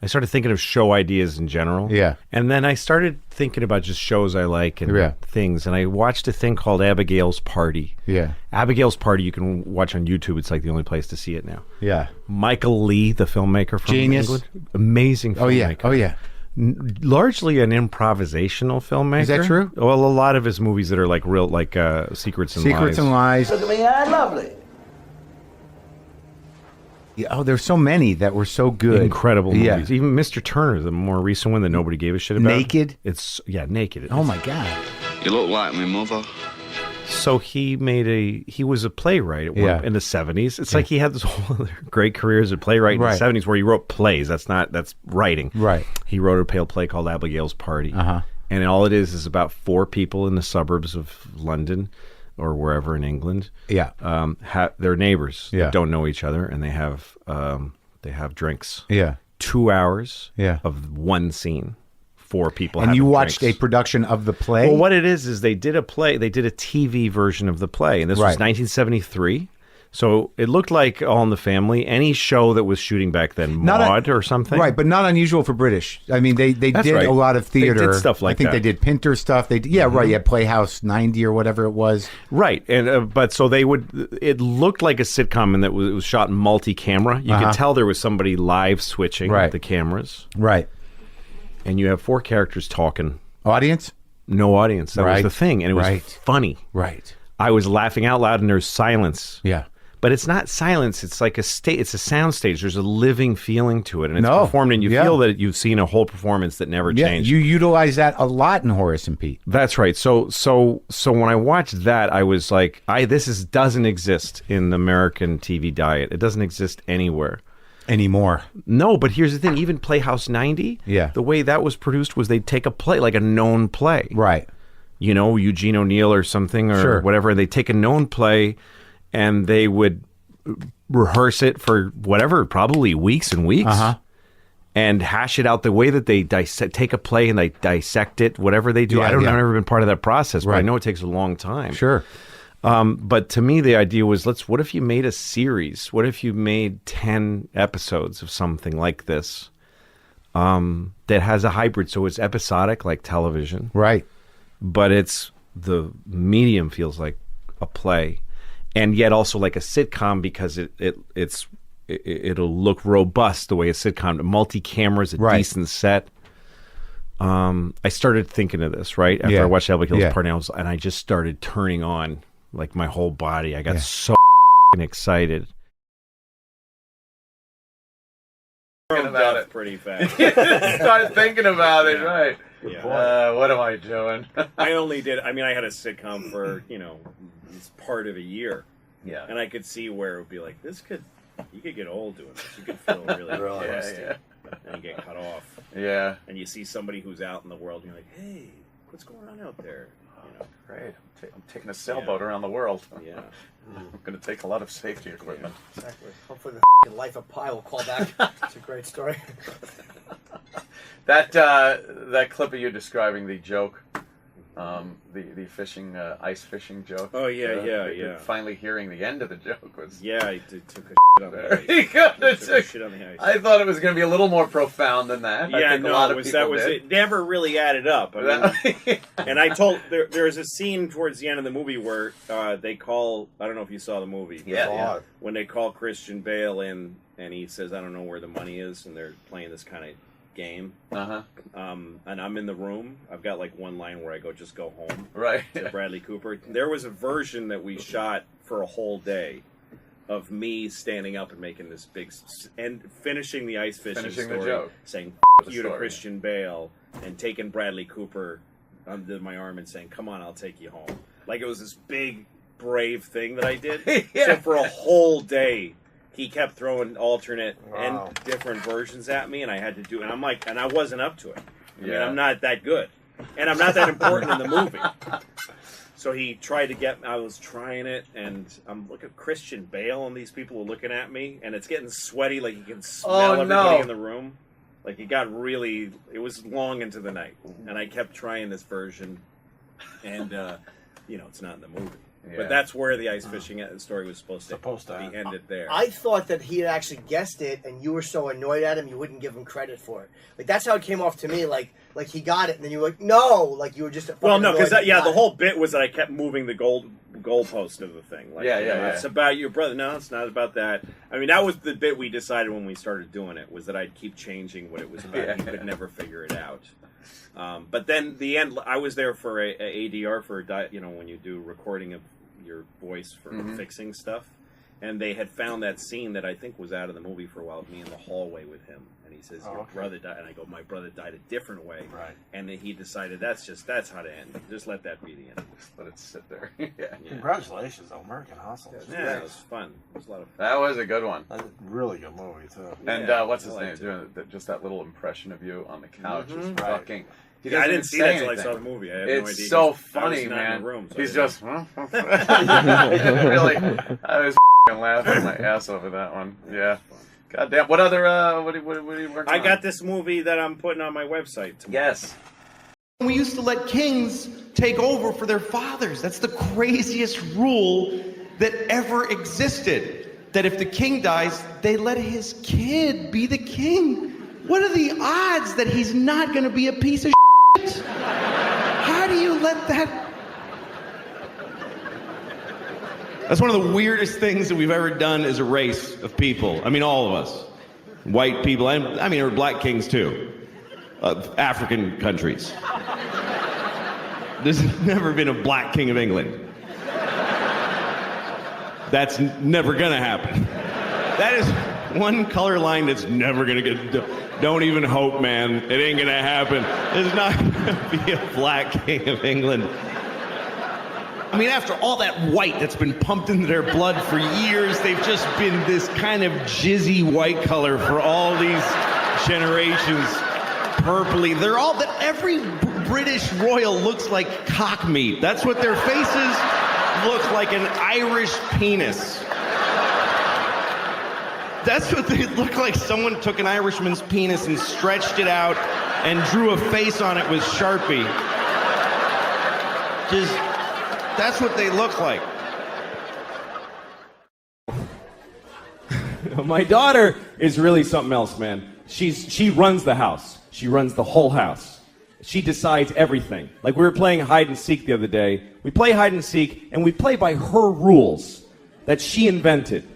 I started thinking of show ideas in general. Yeah. And then I started thinking about just shows I like and things. And I watched a thing called Abigail's Party. Yeah. Abigail's Party, you can watch on YouTube. It's like the only place to see it now. Yeah. Michael Lee, the filmmaker from Genius. England. Amazing filmmaker. Oh, yeah. Largely an improvisational filmmaker. Is that true? Well, a lot of his movies that are like real, like Secrets and Lies. Secrets and Lies. Look at me, I'm lovely. Yeah, oh, there's so many that were so good. Incredible movies. Even Mr. Turner, the more recent one that nobody gave a shit about. Naked? Naked. Oh, my God. You look like my mother. So he was a playwright in the 70s. It's like he had this whole other great career as a playwright in the 70s where he wrote plays. That's writing. Right. He wrote a play called Abigail's Party. And all it is about 4 people in the suburbs of London or wherever in England. Yeah. They're neighbors. Yeah. That don't know each other, and they have drinks. Yeah. 2 hours Yeah. of one scene. 4 people and you watched drinks. a production of the play? Well, what it is they did a TV version of the play, and this was 1973. So it looked like All in the Family, any show that was shooting back then, Maude or something. Right, but not unusual for British. I mean, they did a lot of theater. They did stuff like I think that. they did Pinter stuff. Right, yeah, Playhouse 90 or whatever it was. Right, and but so it looked like a sitcom in that it was shot multi-camera. You could tell there was somebody live switching the cameras. Right. And you have 4 characters talking. Audience? No audience. That was the thing, and it was funny. Right. I was laughing out loud, and there's silence. Yeah. But it's not silence. It's like it's a sound stage. There's a living feeling to it, and it's performed, and you feel that you've seen a whole performance that never changed. You utilize that a lot in Horace and Pete. That's right. So when I watched that, I was like, this doesn't exist in the American TV diet. It doesn't exist anywhere anymore. No, but here's the thing. Even Playhouse 90, the way that was produced was they'd take a play, like a known play. Right. You know, Eugene O'Neill or something or whatever. And they'd take a known play and they would rehearse it for whatever, probably weeks and weeks, and hash it out the way that they take a play and they dissect it, whatever they do. I've never been part of that process, but I know it takes a long time. Sure. But to me, the idea was, what if you made a series? What if you made 10 episodes of something like this that has a hybrid? So it's episodic like television. Right. But the medium feels like a play. And yet also like a sitcom because it'll look robust the way a sitcom, multi-cameras, a decent set. I started thinking of this, right? After I watched Abigail's Party, and I just started turning on like my whole body. I got so excited. About it pretty fast. Start thinking about it, right? Yeah. What am I doing? I had a sitcom for, it's part of a year. Yeah. And I could see where it would be like, you could get old doing this. You could feel really rusty. And you get cut off. Yeah. And you see somebody who's out in the world and you're like, hey, what's going on out there? Great. I'm taking a sailboat around the world. Yeah. I'm going to take a lot of safety equipment. Exactly. Hopefully the Life of Pi will call back. It's a great story. That clip of you describing the joke, the fishing, ice fishing joke. Oh, yeah. Finally hearing the end of the joke was... Yeah, I took a shit on the ice. Shit on the ice. I thought it was going to be a little more profound than that. Yeah, I think a lot of people did. It never really added up. And I told... There's a scene towards the end of the movie where they call... I don't know if you saw the movie. Yeah. When they call Christian Bale in and he says, I don't know where the money is, and they're playing this kind of game. And I'm in the room. I've got like one line where I go, just go home. Right. To Bradley Cooper. There was a version that we shot for a whole day of me standing up and making this big and finishing the ice fishing story, the joke. saying "F you" to Christian Bale, and taking Bradley Cooper under my arm and saying, "Come on, I'll take you home." Like it was this big, brave thing that I did. So for a whole day, he kept throwing alternate and different versions at me, and I had to do. And I'm like, and I wasn't up to it. I mean, I'm not that good, and I'm not that important in the movie. So he tried to get. I was trying it, and I'm looking at Christian Bale, and these people are looking at me, and it's getting sweaty. Like you can smell everybody in the room. Like it got really. It was long into the night, and I kept trying this version, and it's not in the movie. But that's where the ice fishing story was supposed to be ended there. I thought that he had actually guessed it, and you were so annoyed at him, you wouldn't give him credit for it. Like, that's how it came off to me. Like he got it, and then you were like, no, like you were just. Well, no, because the whole bit was that I kept moving the goalpost of the thing. Like, it's about your brother. No, it's not about that. I mean, that was the bit we decided when we started doing it, was that I'd keep changing what it was about. He could never figure it out. But then the end, I was there for a ADR for when you do recording of your voice for fixing stuff, and they had found that scene that I think was out of the movie for a while, me in the hallway with him, and he says, your brother died, and I go, my brother died a different way, right? And then he decided that's how to end it. Just let that be the end. Just let it sit there. Congratulations, American Hustle. Yeah, it was fun. It was a lot of fun. That was a good one. That's a really good movie too. And what's his name? Doing just that little impression of you on the couch is fucking. I didn't see that until I saw the movie. I had no idea. It's so funny, man. He's just. Really, I was laughing my ass over that one. Yeah. Goddamn. What other? What are you working on? I got this movie that I'm putting on my website tomorrow. Yes. We used to let kings take over for their fathers. That's the craziest rule that ever existed. That if the king dies, they let his kid be the king. What are the odds that he's not going to be a piece of shit? How do you let that... That's one of the weirdest things that we've ever done as a race of people. I mean, all of us. White people, and I mean, there were black kings too. African countries. There's never been a black king of England. That's never gonna happen. That is one color line that's never gonna get... Don't even hope, man. It ain't gonna happen. There's not gonna be a black king of England. I mean, after all that white that's been pumped into their blood for years, they've just been this kind of jizzy white color for all these generations. Purpley. They're all... Every British royal looks like cock meat. That's what their faces look like, an Irish penis. That's what they look like. Someone took an Irishman's penis and stretched it out and drew a face on it with Sharpie. That's what they look like. My daughter is really something else, man. She runs the house. She runs the whole house. She decides everything. Like, we were playing hide and seek the other day. We play hide and seek, and we play by her rules that she invented.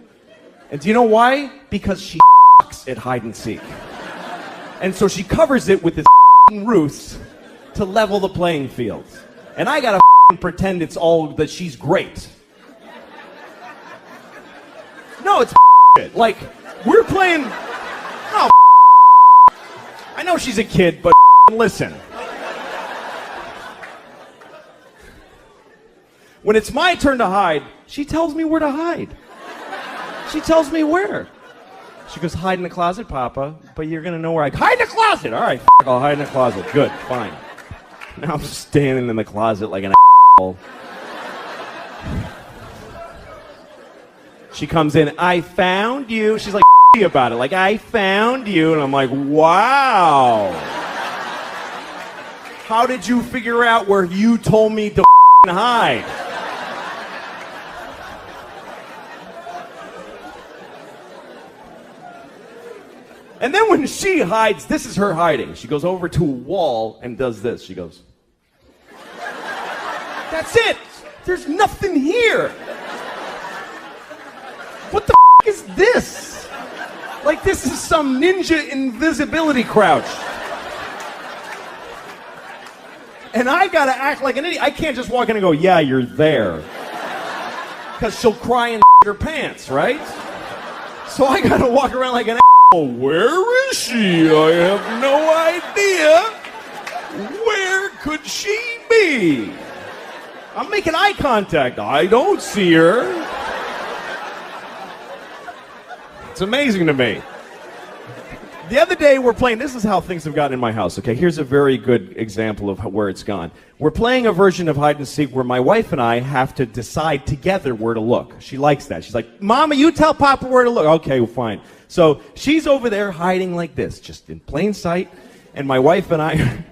And do you know why? Because she sucks at hide and seek. And so she covers it with this ruse to level the playing field. And I gotta pretend it's all that she's great. No, it's shit. Like, we're playing... Oh, I know she's a kid, but listen. When it's my turn to hide, she tells me where to hide. She tells me where. She goes, hide in the closet, Papa, but you're going to know where I... Hide in the closet! All right, I'll hide in the closet. Good, fine. Now I'm standing in the closet like an asshole. She comes in, I found you. She's like about it, like, I found you. And I'm like, wow. How did you figure out where you told me to hide? And then when she hides, this is her hiding. She goes over to a wall and does this. She goes, that's it. There's nothing here. What the is this? Like, this is some ninja invisibility crouch. And I gotta act like an idiot. I can't just walk in and go, yeah, you're there. Because she'll cry and her pants, right? So I gotta walk around like an asshole. Where is she? I have no idea. Where could she be? I'm making eye contact. I don't see her. It's amazing to me. The other day we're playing, this is how things have gotten in my house, okay? Here's a very good example of where it's gone. We're playing a version of hide and seek where my wife and I have to decide together where to look. She likes that. She's like, Mama, you tell Papa where to look. Okay, well, fine. So she's over there hiding like this, just in plain sight. And my wife and I,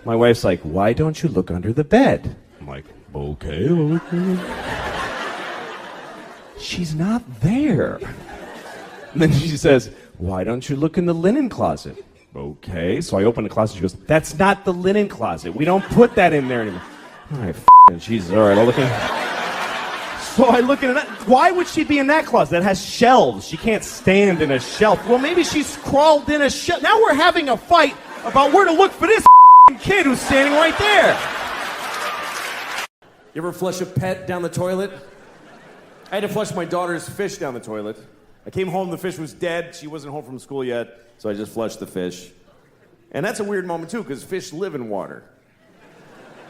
my wife's like, why don't you look under the bed? I'm like, okay. she's not there. And then she says, why don't you look in the linen closet? Okay, so I open the closet. She goes, that's not the linen closet. We don't put that in there anymore. All right, and she's all right. I'll look in. So I look in that. Why would she be in that closet? That has shelves. She can't stand in a shelf. Well, maybe she's crawled in a shelf. Now we're having a fight about where to look for this kid who's standing right there. You ever flush a pet down the toilet? I had to flush my daughter's fish down the toilet. I came home, the fish was dead. She wasn't home from school yet, so I just flushed the fish. And that's a weird moment, too, because fish live in water.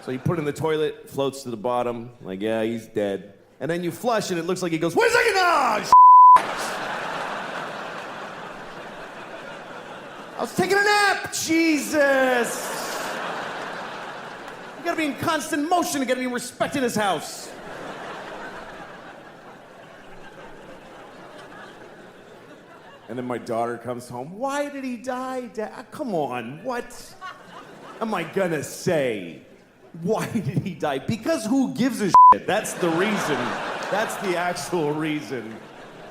So you put it in the toilet, floats to the bottom, like, yeah, he's dead. And then you flush, and it looks like he goes, wait a second, I was taking a nap, Jesus! You gotta be in constant motion, you gotta be respecting his house. And then my daughter comes home. Why did he die, Dad? Come on, what am I gonna say? Why did he die? Because who gives a shit? That's the reason. That's the actual reason.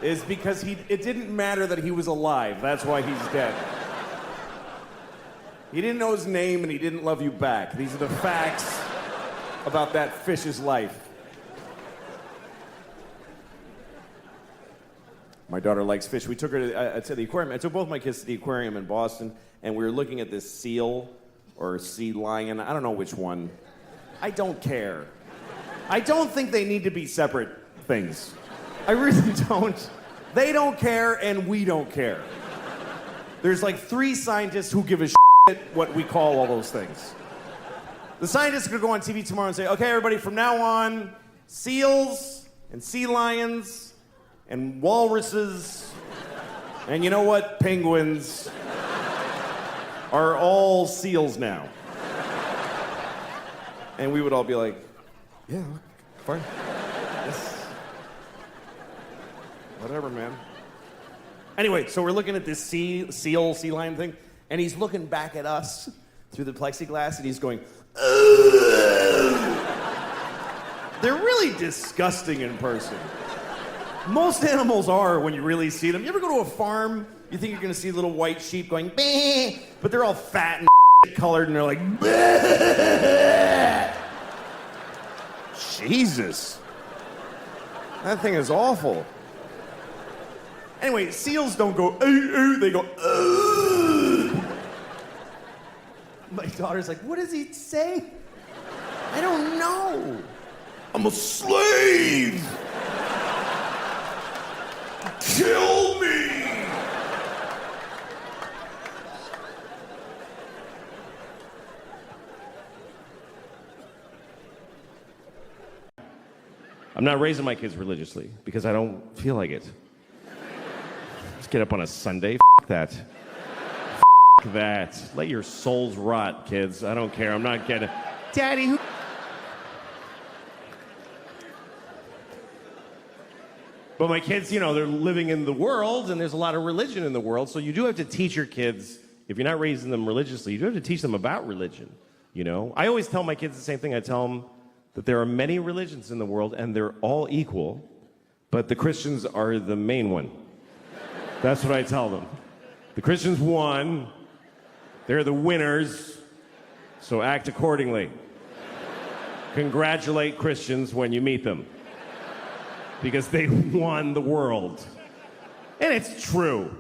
Is because it didn't matter that he was alive. That's why he's dead. He didn't know his name and he didn't love you back. These are the facts about that fish's life. My daughter likes fish. We took her to the aquarium. I took both my kids to the aquarium in Boston, and we were looking at this seal or sea lion. I don't know which one. I don't care. I don't think they need to be separate things. I really don't. They don't care, and we don't care. There's like 3 scientists who give a shit what we call all those things. The scientists could go on TV tomorrow and say, okay, everybody, from now on, seals and sea lions and walruses, and you know what? Penguins are all seals now. And we would all be like, yeah, fine. Yes. Whatever, man. Anyway, so we're looking at this sea lion thing, and he's looking back at us through the plexiglass, and he's going, ugh. They're really disgusting in person. Most animals are when you really see them. You ever go to a farm, you think you're gonna see little white sheep going, bah, but they're all fat and colored and they're like, bah. Jesus. That thing is awful. Anyway, seals don't go, they go, ugh. My daughter's like, what does he say? I don't know. I'm a slave. Kill me! I'm not raising my kids religiously because I don't feel like it. Just get up on a Sunday. F that. F that. Let your souls rot, kids. I don't care. I'm not getting. Daddy, who? But my kids, you know, they're living in the world, and there's a lot of religion in the world, so you do have to teach your kids, if you're not raising them religiously, you do have to teach them about religion, you know? I always tell my kids the same thing. I tell them that there are many religions in the world, and they're all equal, but the Christians are the main one. That's what I tell them. The Christians won. They're the winners, so act accordingly. Congratulate Christians when you meet them, because they won the world. And it's true.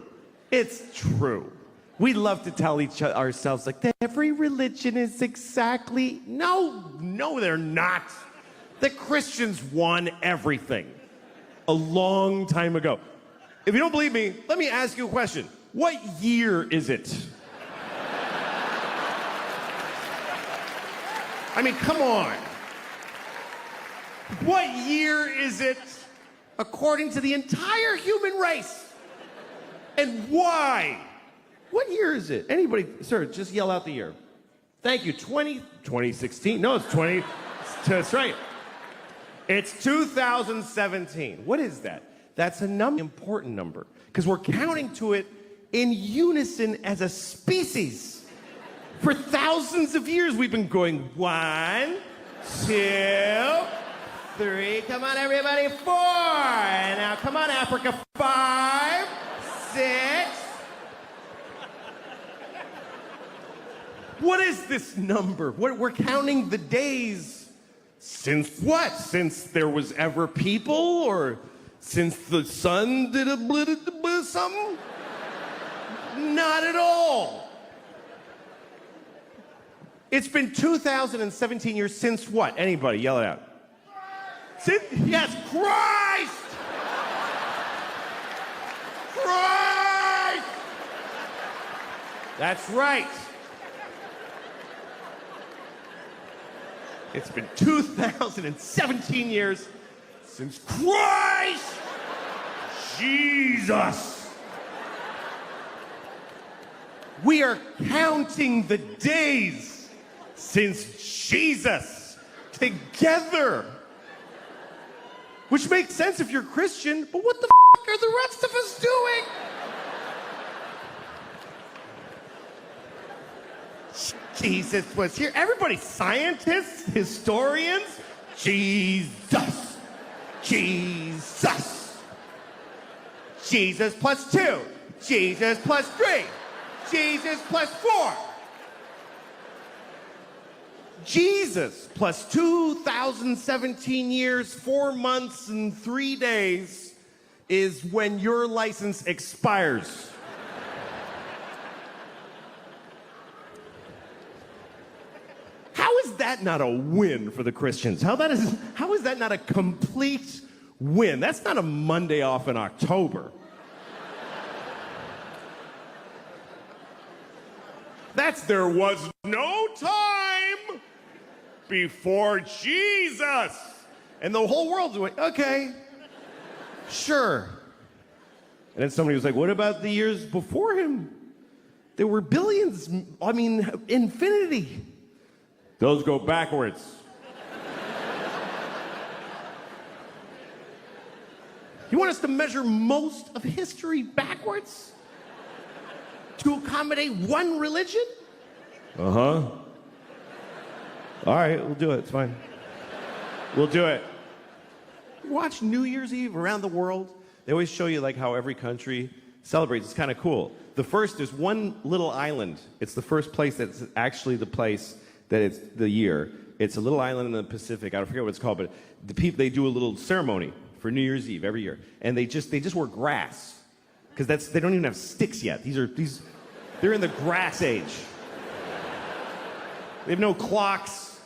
It's true. We love to tell ourselves like every religion is exactly... No, they're not. The Christians won everything a long time ago. If you don't believe me, let me ask you a question. What year is it? I mean, come on. What year is it according to the entire human race? And why? What year is it? Anybody, sir, just yell out the year. Thank you. 2016. No, it's 20. That's right. It's 2017. What is that? That's a important number, because we're counting to it in unison as a species. For thousands of years, we've been going 1, 2, 3. Come on, everybody. 4. And now, come on, Africa. 5, 6. What is this number? We're counting the days. Since what? Since there was ever people? Or since the sun did a something? Not at all. It's been 2017 years since what? Anybody, yell it out. Yes, Christ! Christ! That's right. It's been 2017 years since Christ Jesus. We are counting the days since Jesus together. Which makes sense if you're Christian, but what the f*** are the rest of us doing? Jesus was here. Everybody, scientists, historians, Jesus. Jesus. Jesus plus 2. Jesus plus 3. Jesus plus 4. Jesus plus 2017 years, 4 months, and 3 days is when your license expires. How is that not a win for the Christians? How is that not a complete win? That's not a Monday off in October. That's there was no time before Jesus. And the whole world's like, okay, sure. And then somebody was like, what about the years before him? There were billions, I mean, infinity. Those go backwards. You want us to measure most of history backwards? To accommodate one religion? Uh-huh. All right, we'll do it. It's fine. We'll do it. Watch New Year's Eve around the world. They always show you like how every country celebrates. It's kind of cool. The first is one little island. It's the first place that's actually the place that it's the year. It's a little island in the Pacific. I forget what it's called, but the people, they do a little ceremony for New Year's Eve every year, and they just wear grass because they don't even have sticks yet. They're in the grass age. They have no clocks,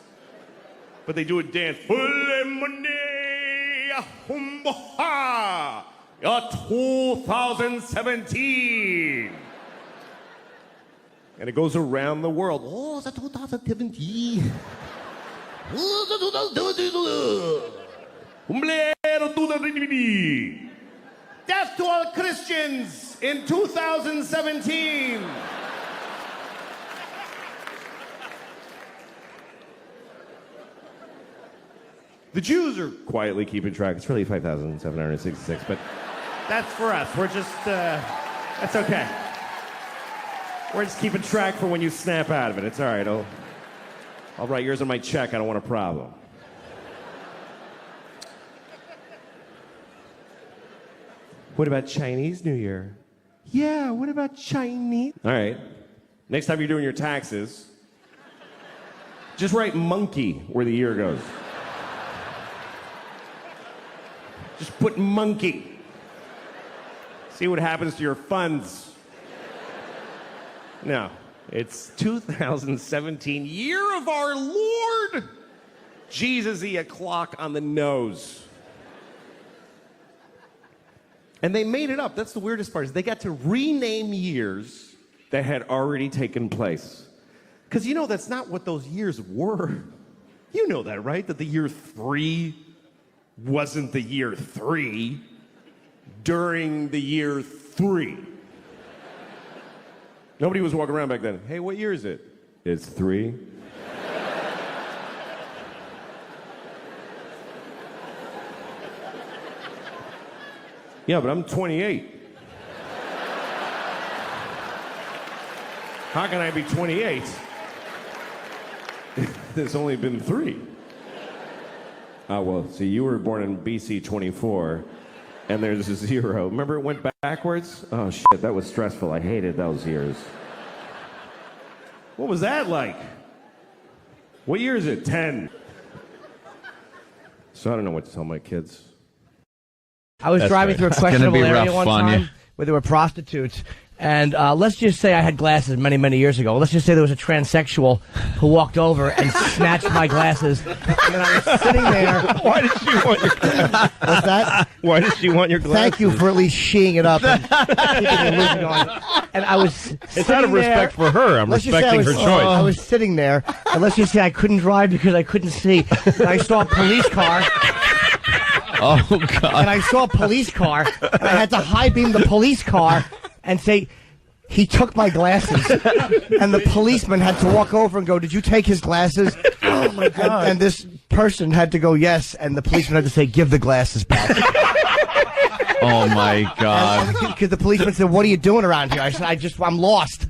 but they do a dance. 2017. And it goes around the world. Oh, it's a 2017. Death to all Christians in 2017. The Jews are quietly keeping track. It's really 5,766, but that's for us. We're just, that's okay. We're just keeping track for when you snap out of it. It's all right. I'll write yours on my check. I don't want a problem. What about Chinese New Year? Yeah, what about Chinese? All right. Next time you're doing your taxes, just write monkey where the year goes. Just put monkey. See what happens to your funds. No, it's 2017, year of our Lord. Jesus-y, a clock on the nose. And they made it up. That's the weirdest part, is they got to rename years that had already taken place. Because you know that's not what those years were. You know that, right? That the year 3 wasn't the year 3 during the year 3. Nobody was walking around back then. Hey, what year is it? It's 3. Yeah, but I'm 28. How can I be 28? There's only been 3. Oh, well, see, you were born in BC 24, and there's a 0. Remember it went backwards? Oh, shit, that was stressful. I hated those years. What was that like? What year is it? 10. So I don't know what to tell my kids. I was driving through a questionable area one time where there were prostitutes. And let's just say I had glasses many, many years ago. Let's just say there was a transsexual who walked over and snatched my glasses. And then I was sitting there. Why did she want your glasses? What's that? Why did she want your glasses? Thank you for at least sheeing it up and keeping the illusion going. And I was It's out of respect for her. I'm respecting her choice. I was sitting there, and let's just say I couldn't drive because I couldn't see. And I saw a police car. Oh, God. And I saw a police car, and I had to high beam the police car and say, he took my glasses. And the policeman had to walk over and go, did you take his glasses? Oh, my God. And this person had to go, yes. And the policeman had to say, give the glasses back. Oh, my God. Because the policeman said, what are you doing around here? I said, I'm lost.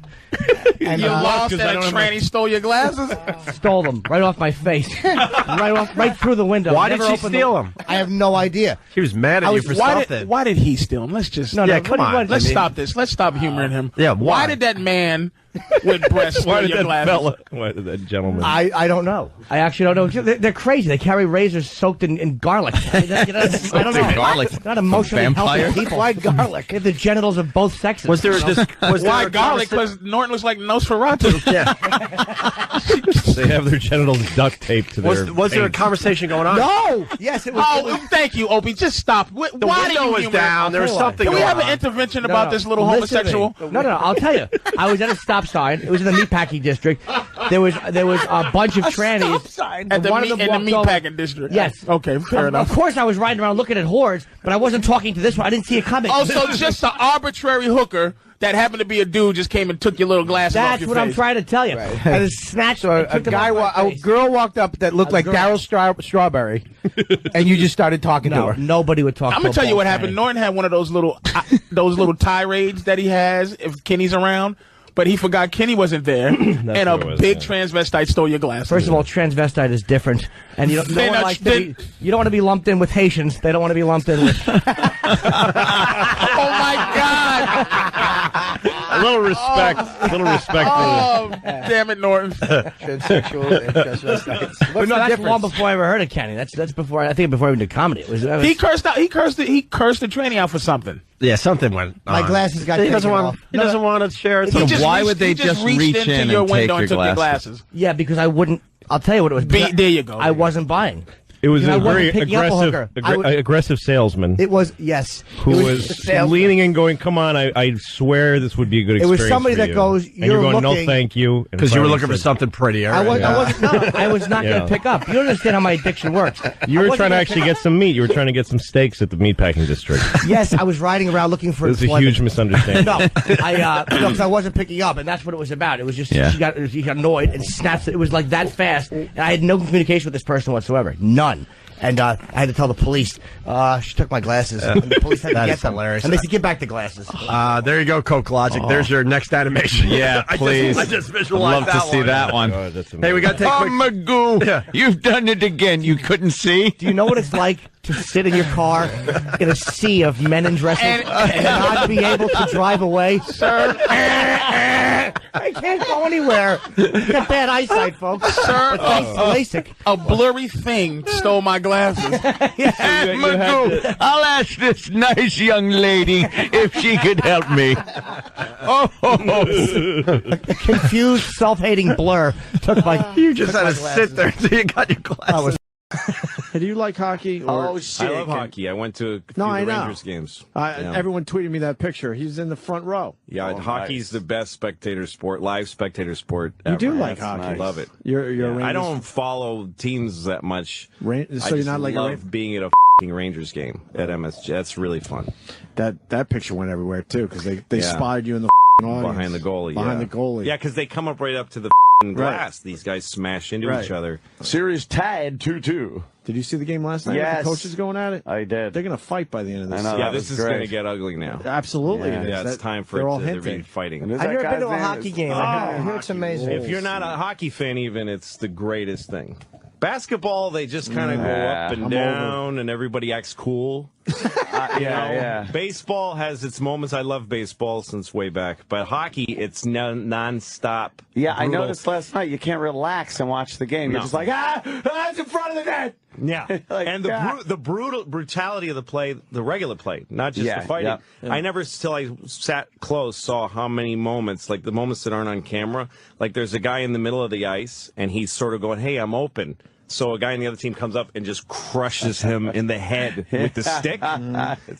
And, you lost and a tranny stole your glasses? Stole them right off my face. right through the window. Why did she steal them? I have no idea. She was mad at you for something. Why did he steal them? Let's just... come on. Let's stop this. Let's stop humoring him. Yeah, why did that man with breasts steal your glasses? Why did that gentleman? I don't know. I actually don't know. They're crazy. They carry razors soaked in garlic. I don't know. Garlic. Not emotionally healthy Vampire? people. Why garlic? They have the genitals of both sexes. Was there Why garlic? Because Norton looks like Nosferatu. Yeah. They have their genitals duct taped to their Was there a conversation going on? No. Yes, it was. Oh, thank you, Opie. Just stop. The Why window do you was humor down. There was something Can we going have an on. intervention about this little homosexual? No. I'll tell you. I was at a stop sign. It was in the meatpacking district. There was a bunch of trannies. At the One of them walked over. meatpacking district. Yes. Okay, fair enough. Of course, I was riding around looking at whores, but I wasn't talking to this one. I didn't see it coming. Oh, so just an arbitrary hooker that happened to be a dude just came and took your little glasses off That's your what face. I'm trying to tell you. I just snatched So a girl walked up that looked like Daryl Strawberry, and you just started talking to her. Nobody would talk. I'm gonna tell you what happened. Norton had one of those little tirades that he has if Kenny's around. But he forgot Kenny wasn't there, and a big transvestite stole your glasses. First of all, transvestite is different, and you don't want to be lumped in with Haitians. They don't want to be lumped in with. Oh my God! A little respect. Oh, damn it, Norton. Transsexuals and transvestites. But no, that's long before I ever heard of Kenny. That's before I think before I even did comedy. He cursed the tranny out for something. Yeah, something went on. My glasses got He taken doesn't want. off. He doesn't want to share it. So why would they just reach into in your and take window your and took your glasses? Yeah, because I wouldn't. I'll tell you what it was. There you go. I wasn't buying. It was I a wasn't very picking up a hooker. aggressive salesman. It was yes. Who was leaning in, going, "Come on, I swear this would be a good It experience." was somebody for that you." goes, and you're going, looking, "No, thank you," Because you were looking for something prettier. I was not going to pick up. You don't understand how my addiction works. You were trying to actually get some meat. You were trying to get some steaks at the meatpacking district. Yes, I was riding around looking for. It was a huge misunderstanding. No, because I wasn't picking up, and that's what it was about. It was just she got annoyed and snatched it. It was like that fast, and I had no communication with this person whatsoever, none. And I had to tell the police. She took my glasses, and the police had to get them. Hilarious. And they said, "Give back the glasses." There you go, Coke Logic. There's your next animation. Yeah, please. I just visualized I'd love to see that one. God, Hey, we got to take a quick... Magoo, you've done it again. You couldn't see. Do you know what it's like to sit in your car in a sea of men in dresses and not be able to drive away? Sir, I can't go anywhere. You got bad eyesight, folks. Sir, But thanks to LASIK. a blurry thing stole my glasses. Magoo, I'll ask this nice young lady if she could help me. A confused, self-hating blur took my. You just had to sit there until you got your glasses. Do you like hockey? I love hockey. I went to a few of the Rangers games. Everyone tweeted me that picture. He's in the front row. Yeah, hockey's the best spectator sport, live spectator sport You ever. do like hockey. I love it. You're a Rangers. I don't follow teams that much. So I you're just not like love being at a Rangers game at MSG. That's really fun. That picture went everywhere too because they spotted you in the audience. Behind the goalie. Behind the goalie. Yeah, because they come up right up to the glass. These guys smash into each other. Series tied 2-2. Did you see the game last night? Yes. The coaches going at it? I did. They're going to fight by the end of this. I know, Yeah, that this was is great. going to get ugly now. Absolutely. Yeah, it's time for it to be fighting. I've never been to a hockey game. I hear it's amazing. If you're not a hockey fan, even, it's the greatest thing. Basketball, they just kind of go up and down, and everybody acts cool. Yeah. Baseball has its moments. I love baseball since way back, but hockey, it's non-stop. Yeah, brutal. I noticed last night you can't relax and watch the game. You're just like, it's in front of the net. Yeah, like, and the brutality of the play, the regular play, not just the fighting. Yeah. I never, till I sat close, saw how many moments, like the moments that aren't on camera. Like there's a guy in the middle of the ice, and he's sort of going, "Hey, I'm open." So a guy on the other team comes up and just crushes him in the head with the stick, and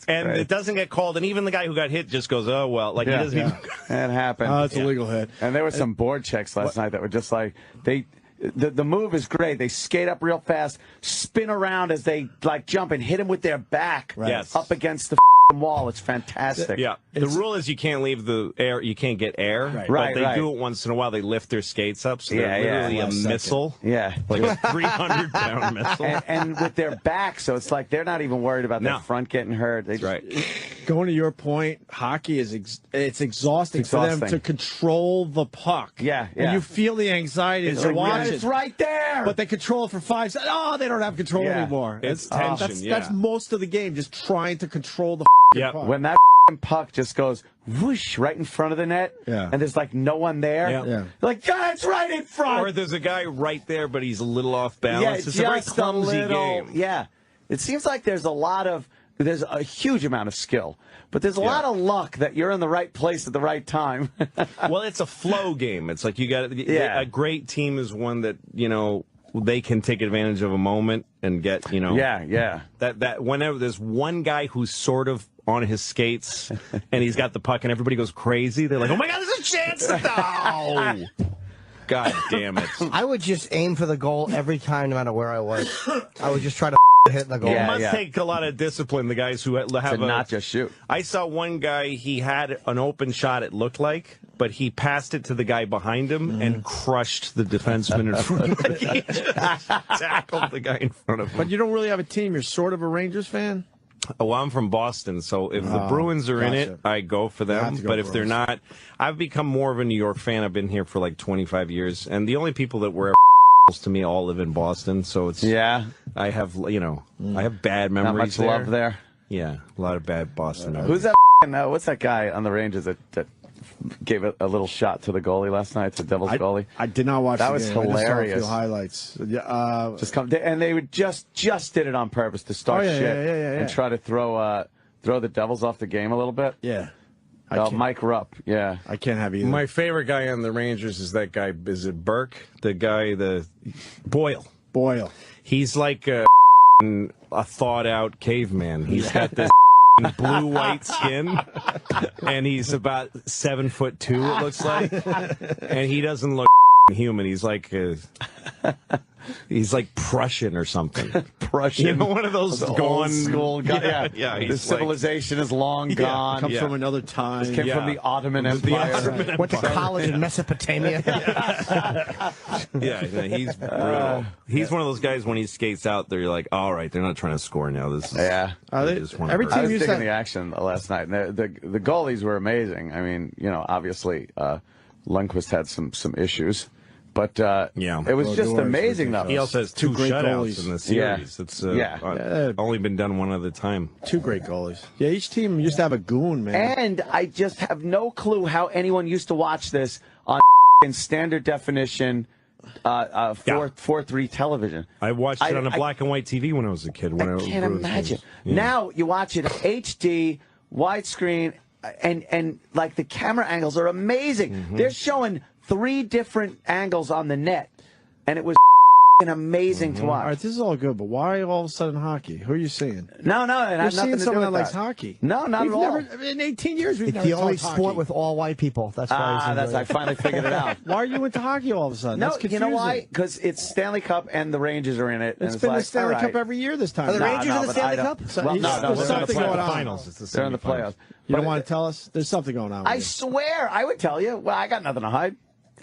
it doesn't get called. And even the guy who got hit just goes, "Oh well," like he doesn't even. It happened. Oh, it's a legal hit. And there were some board checks last night that were just like the move is great. They skate up real fast, spin around as they like jump and hit him with their back up against the wall. It's fantastic. Yeah. The rule is you can't leave the air. You can't get air. But they do it once in a while. They lift their skates up, so they're literally a missile. Yeah. Like a 300-pound missile. And with their back, so it's like they're not even worried about their front getting hurt. They Going to your point, hockey is it's exhausting for them to control the puck. Yeah. And you feel the anxiety as you watch it. It's right there. But they control it for 5 seconds. Oh, they don't have control anymore. It's tension. That's most of the game, just trying to control the puck. When that puck just goes whoosh right in front of the net, and there's like no one there. Yeah. Like, God, it's right in front. Or there's a guy right there, but he's a little off balance. It's a very clumsy game. Yeah. It seems like there's a huge amount of skill, but there's a lot of luck that you're in the right place at the right time. Well, it's a flow game. It's like you got a great team is one that, they can take advantage of a moment and get, that whenever there's one guy who's sort of on his skates and he's got the puck and everybody goes crazy, they're like, oh my God, there's a chance. No. God damn it. I would just aim for the goal every time, no matter where I was. I would just try to hit the goal. It must take a lot of discipline, the guys who have not just shoot. I saw one guy, he had an open shot, it looked like, but he passed it to the guy behind him and crushed the defenseman in front of him. He just tackled the guy in front of him. But you don't really have a team. You're sort of a Rangers fan? Oh, I'm from Boston, so if the Bruins are in it, I go for them. But if they're not, I've become more of a New York fan. I've been here for like 25 years, and the only people that wear to me all live in Boston, so it's I have I have bad memories. Not much love there. Yeah, a lot of bad Boston memories. Who's that? What's that guy on the Rangers that gave a little shot to the goalie last night, to Devils goalie? I did not watch that. Was hilarious. I just saw a few highlights. And they would just did it on purpose to start shit and try to throw the Devils off the game a little bit. Yeah. Mike Rupp, I can't have either. My favorite guy on the Rangers is that guy. Is it Burke? The guy, Boyle. He's like a thawed out caveman. He's got this blue white skin, and he's about 7'2", it looks like, and he doesn't look human. He's like Prussian or something. Prussian, one of those gone old school guys. Yeah. The civilization is long gone. Comes from another time. Came from the Ottoman Empire. Went to college in Mesopotamia. He's brutal. He's one of those guys when he skates out there, you're like, all right, they're not trying to score now. This is every team. I was digging the action last night. And the goalies were amazing. I mean, obviously Lundqvist had some issues. But it was just amazing, though. He also has two shutouts in the series. It's only been done one other time. Two great goalies. Yeah, each team used to have a goon, man. And I just have no clue how anyone used to watch this on standard definition 4:3 television. I watched it on a black and white TV when I was a kid. I can't imagine. Now you watch it HD, widescreen, and like the camera angles are amazing. Mm-hmm. They're showing 3 different angles on the net, and it was amazing to watch. All right, this is all good, but why all of a sudden hockey? Who are you seeing? No, You're seeing someone that likes hockey. No, not at all. In 18 years, we've it's never the only talked sport hockey. with all white people. That's why. I finally figured it out. Why are you into hockey all of a sudden? No, That's confusing. you know why? Because it's Stanley Cup and the Rangers are in it. It's been the Stanley Cup every year this time. Are the Rangers in the Stanley Cup? Well, there's something going on. Finals. They're in the playoffs. You don't want to tell us? There's something going on. I swear, I would tell you. Well, I got nothing to hide.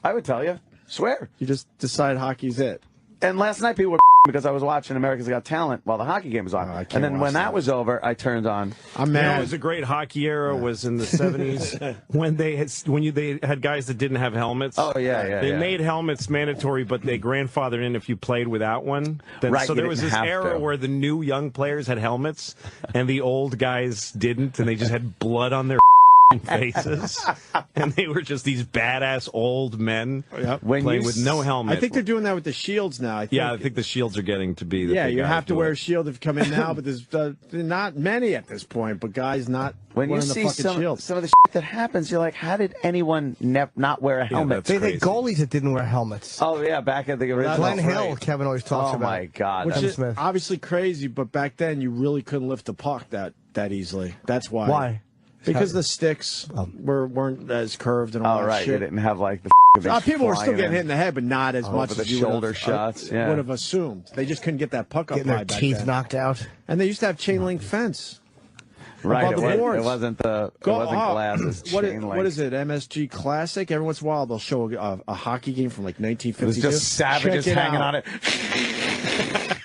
I would tell you. Swear. You just decide hockey's it. And last night people were because I was watching America's Got Talent while the hockey game was on. And then when that was over, I turned on. You know, it was a great hockey era. Was in the 70s when they had guys that didn't have helmets. Oh yeah. They made helmets mandatory, but they grandfathered in if you played without one. Right, so you there was didn't this have era to. where the new young players had helmets, and the old guys didn't, and they just had blood on their faces, and they were just these badass old men playing with no helmet. I think they're doing that with the shields now. I think the shields are getting to be. You have to wear a shield if you come in now, but there's not many at this point. But guys, not when you wearing the see fucking shield. some of the shit that happens, you're like, how did anyone not wear a helmet? They had goalies that didn't wear helmets. Oh yeah, back at the original. Glenn Hill, Kevin always talks about. Oh my God, Which is obviously crazy, but back then you really couldn't lift the puck that easily. That's why. Why? Because the sticks weren't as curved and all that right, shit. you didn't have like the people were still getting hit in the head, but not as much the as you shoulder would shots. would have assumed. They just couldn't get that puck up Getting high their back teeth then. knocked out. And they used to have chain link fence. Right, above the boards. it wasn't glasses. What chain link. is it? MSG Classic. Every once in a while, they'll show a hockey game from like 1952. It was just savages hanging on it.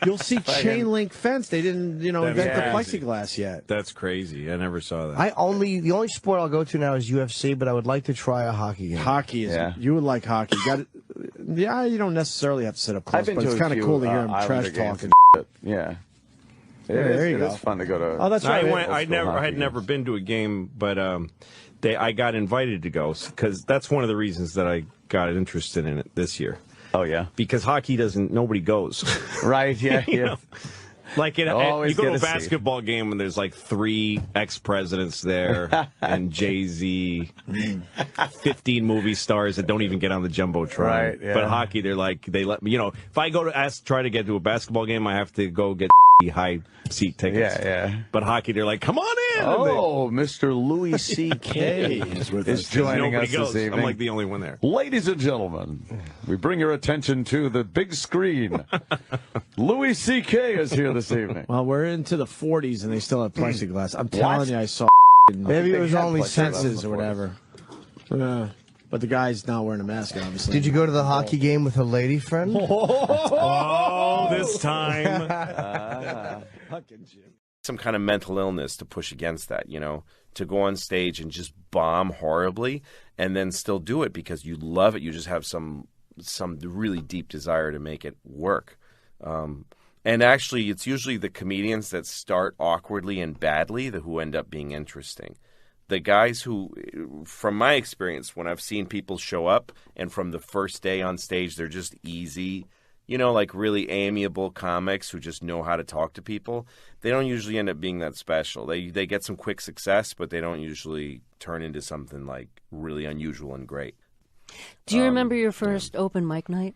You'll see chain link fence. They didn't, invent the crazy. plexiglass yet. That's crazy. I never saw that. The only sport I'll go to now is UFC, but I would like to try a hockey game. Hockey is. You would like hockey. You don't necessarily have to sit up close, but it's kind of cool to hear them trash talking. Yeah. There you go. It's fun to go to. Oh, that's right. I had never been to a game, but I got invited to go because that's one of the reasons that I got interested in it this year. Oh yeah, because hockey nobody goes. Right? Yeah. You know? Like you go to a seat. basketball game and there's like 3 ex-presidents there and Jay-Z, 15 movie stars that don't even get on the jumbotron. Right, yeah. But hockey, they let me. If I go to try to get to a basketball game, I have to go get high seat tickets. Yeah. But hockey, they're like, come on in. Oh, Mr. Louis C.K. is joining us this evening. I'm like the only one there. Ladies and gentlemen, we bring your attention to the big screen. Louis C.K. is here this evening. Well, we're into the 40s and they still have plexiglass. I'm telling you, I saw. Maybe it was only senses or whatever. But the guy's not wearing a mask, obviously. Did you go to the hockey game with a lady friend? Oh, this time. Some kind of mental illness to push against that, to go on stage and just bomb horribly and then still do it because you love it. You just have some really deep desire to make it work. And actually, it's usually the comedians that start awkwardly and badly who end up being interesting. The guys who, from my experience, when I've seen people show up and from the first day on stage, they're just easy, like really amiable comics who just know how to talk to people. They don't usually end up being that special. They get some quick success, but they don't usually turn into something like really unusual and great. Do you remember your first open mic night?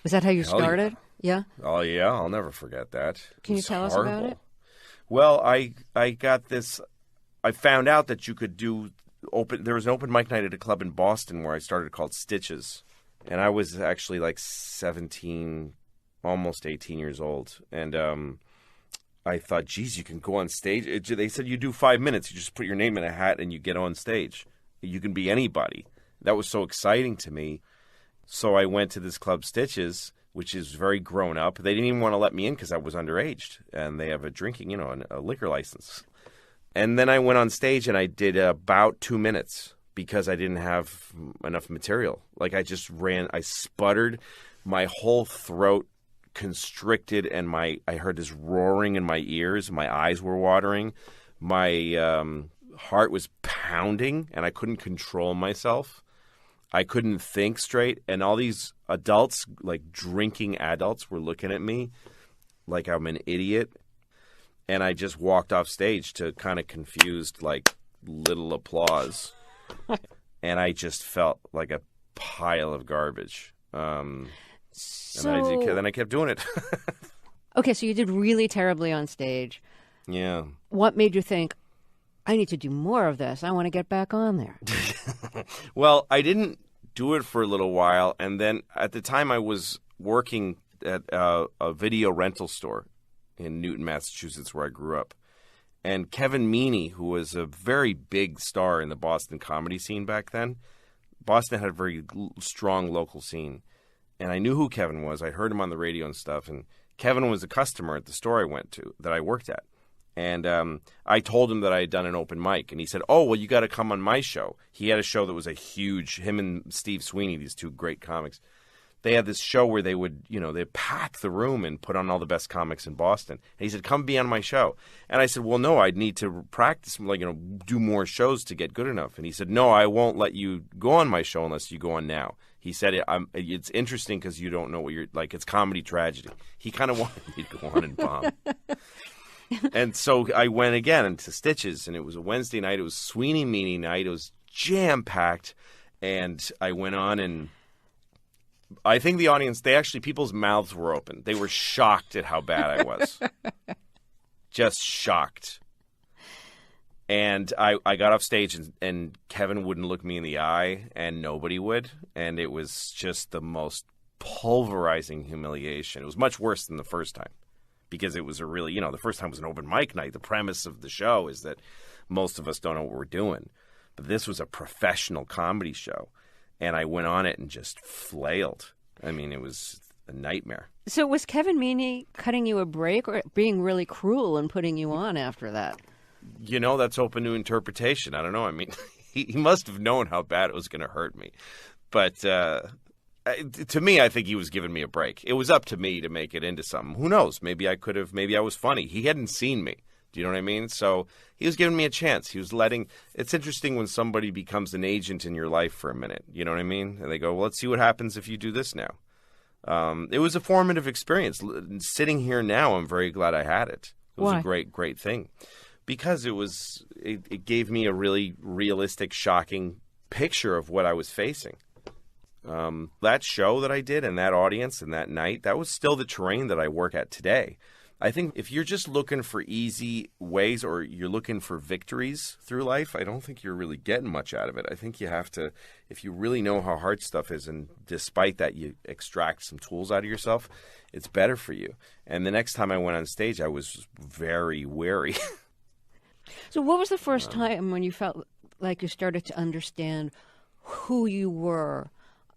Was that how you started? Yeah. Oh, yeah. I'll never forget that. Can you tell us about it? Well, I got this. I found out that you could do there was an open mic night at a club in Boston where I started called Stitches. And I was actually like 17, almost 18 years old. And I thought, geez, you can go on stage. They said you do 5 minutes. You just put your name in a hat and you get on stage. You can be anybody. That was so exciting to me. So I went to this club Stitches, which is very grown up. They didn't even want to let me in because I was underage. And they have a drinking, a liquor license. And then I went on stage and I did about 2 minutes because I didn't have enough material. Like I sputtered, my whole throat constricted, and I heard this roaring in my ears. My eyes were watering. My heart was pounding, and I couldn't control myself. I couldn't think straight, and all these adults, like drinking adults, were looking at me like I'm an idiot. And I just walked off stage to kind of confused, like, little applause. And I just felt like a pile of garbage. And then I kept doing it. Okay, so you did really terribly on stage. Yeah. What made you think, I need to do more of this. I want to get back on there. Well, I didn't do it for a little while. And then at the time I was working at a video rental store in Newton, Massachusetts, where I grew up. And Kevin Meaney, who was a very big star in the Boston comedy scene back then, Boston had a very strong local scene. and I knew who Kevin was. I'd heard him on the radio and stuff, and Kevin was a customer at the store I went to, that I worked at. And I told him that I had done an open mic, and he said, "Oh, well, you got to come on my show." He had a show that was a huge, him and Steve Sweeney, these two great comics. They had this show where they would, they'd pack the room and put on all the best comics in Boston. And he said, "Come be on my show." And I said, "Well, no, I'd need to practice, do more shows to get good enough." And he said, "No, I won't let you go on my show unless you go on now." He said, "It's interesting because you don't know what you're like. It's comedy tragedy." He kind of wanted me to go on and bomb. And so I went again into Stitches, and it was a Wednesday night. It was Sweeney Meanie night. It was jam-packed. And I went on, and I think the audience, people's mouths were open. They were shocked at how bad I was. Just shocked. And I got off stage, and Kevin wouldn't look me in the eye, and nobody would. And it was just the most pulverizing humiliation. It was much worse than the first time, because it was a really, the first time was an open mic night. The premise of the show is that most of us don't know what we're doing. But this was a professional comedy show. And I went on it and just flailed. I mean, it was a nightmare. So was Kevin Meaney cutting you a break or being really cruel and putting you on after that? That's open to interpretation. I don't know. I mean, he must have known how bad it was going to hurt me. But to me, I think he was giving me a break. It was up to me to make it into something. Who knows? Maybe I was funny. He hadn't seen me. Do you know what I mean? So he was giving me a chance. He was it's interesting when somebody becomes an agent in your life for a minute. You know what I mean? And they go, "Well, let's see what happens if you do this now." It was a formative experience. Sitting here now, I'm very glad I had it. It was Why? A great, great thing. Because it gave me a really realistic, shocking picture of what I was facing. That show that I did and that audience and that night, that was still the terrain that I work at today. I think if you're just looking for easy ways or you're looking for victories through life, I don't think you're really getting much out of it. I think you have to, if you really know how hard stuff is, and despite that you extract some tools out of yourself, it's better for you. And the next time I went on stage, I was very wary. So what was the first time when you felt like you started to understand who you were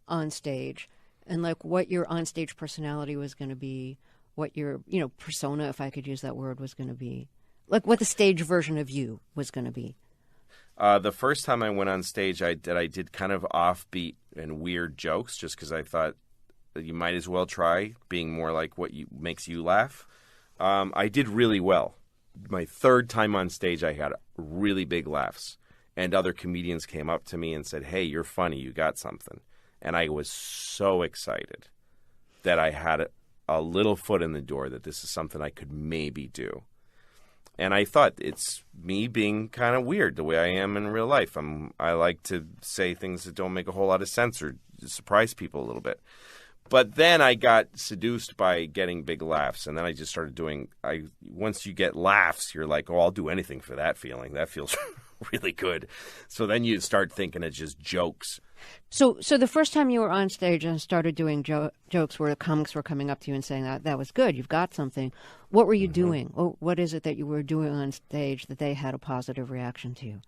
on stage and like what your onstage personality was going to be? What your, persona, if I could use that word, was going to be. Like what the stage version of you was going to be. The first time I went on stage, I did kind of offbeat and weird jokes just because I thought you might as well try being more like what makes you laugh. I did really well. My third time on stage, I had really big laughs. And other comedians came up to me and said, "Hey, you're funny. You got something." And I was so excited that I had a little foot in the door that this is something I could maybe do. And I thought it's me being kind of weird the way I am in real life. I like to say things that don't make a whole lot of sense or surprise people a little bit. But then I got seduced by getting big laughs, and then I just started once you get laughs, you're like, "Oh, I'll do anything for that feeling. That feels really good." So then you start thinking of just jokes. So the first time you were on stage and started doing jokes where the comics were coming up to you and saying that was good, you've got something. What were you doing? What is it that you were doing on stage that they had a positive reaction to you?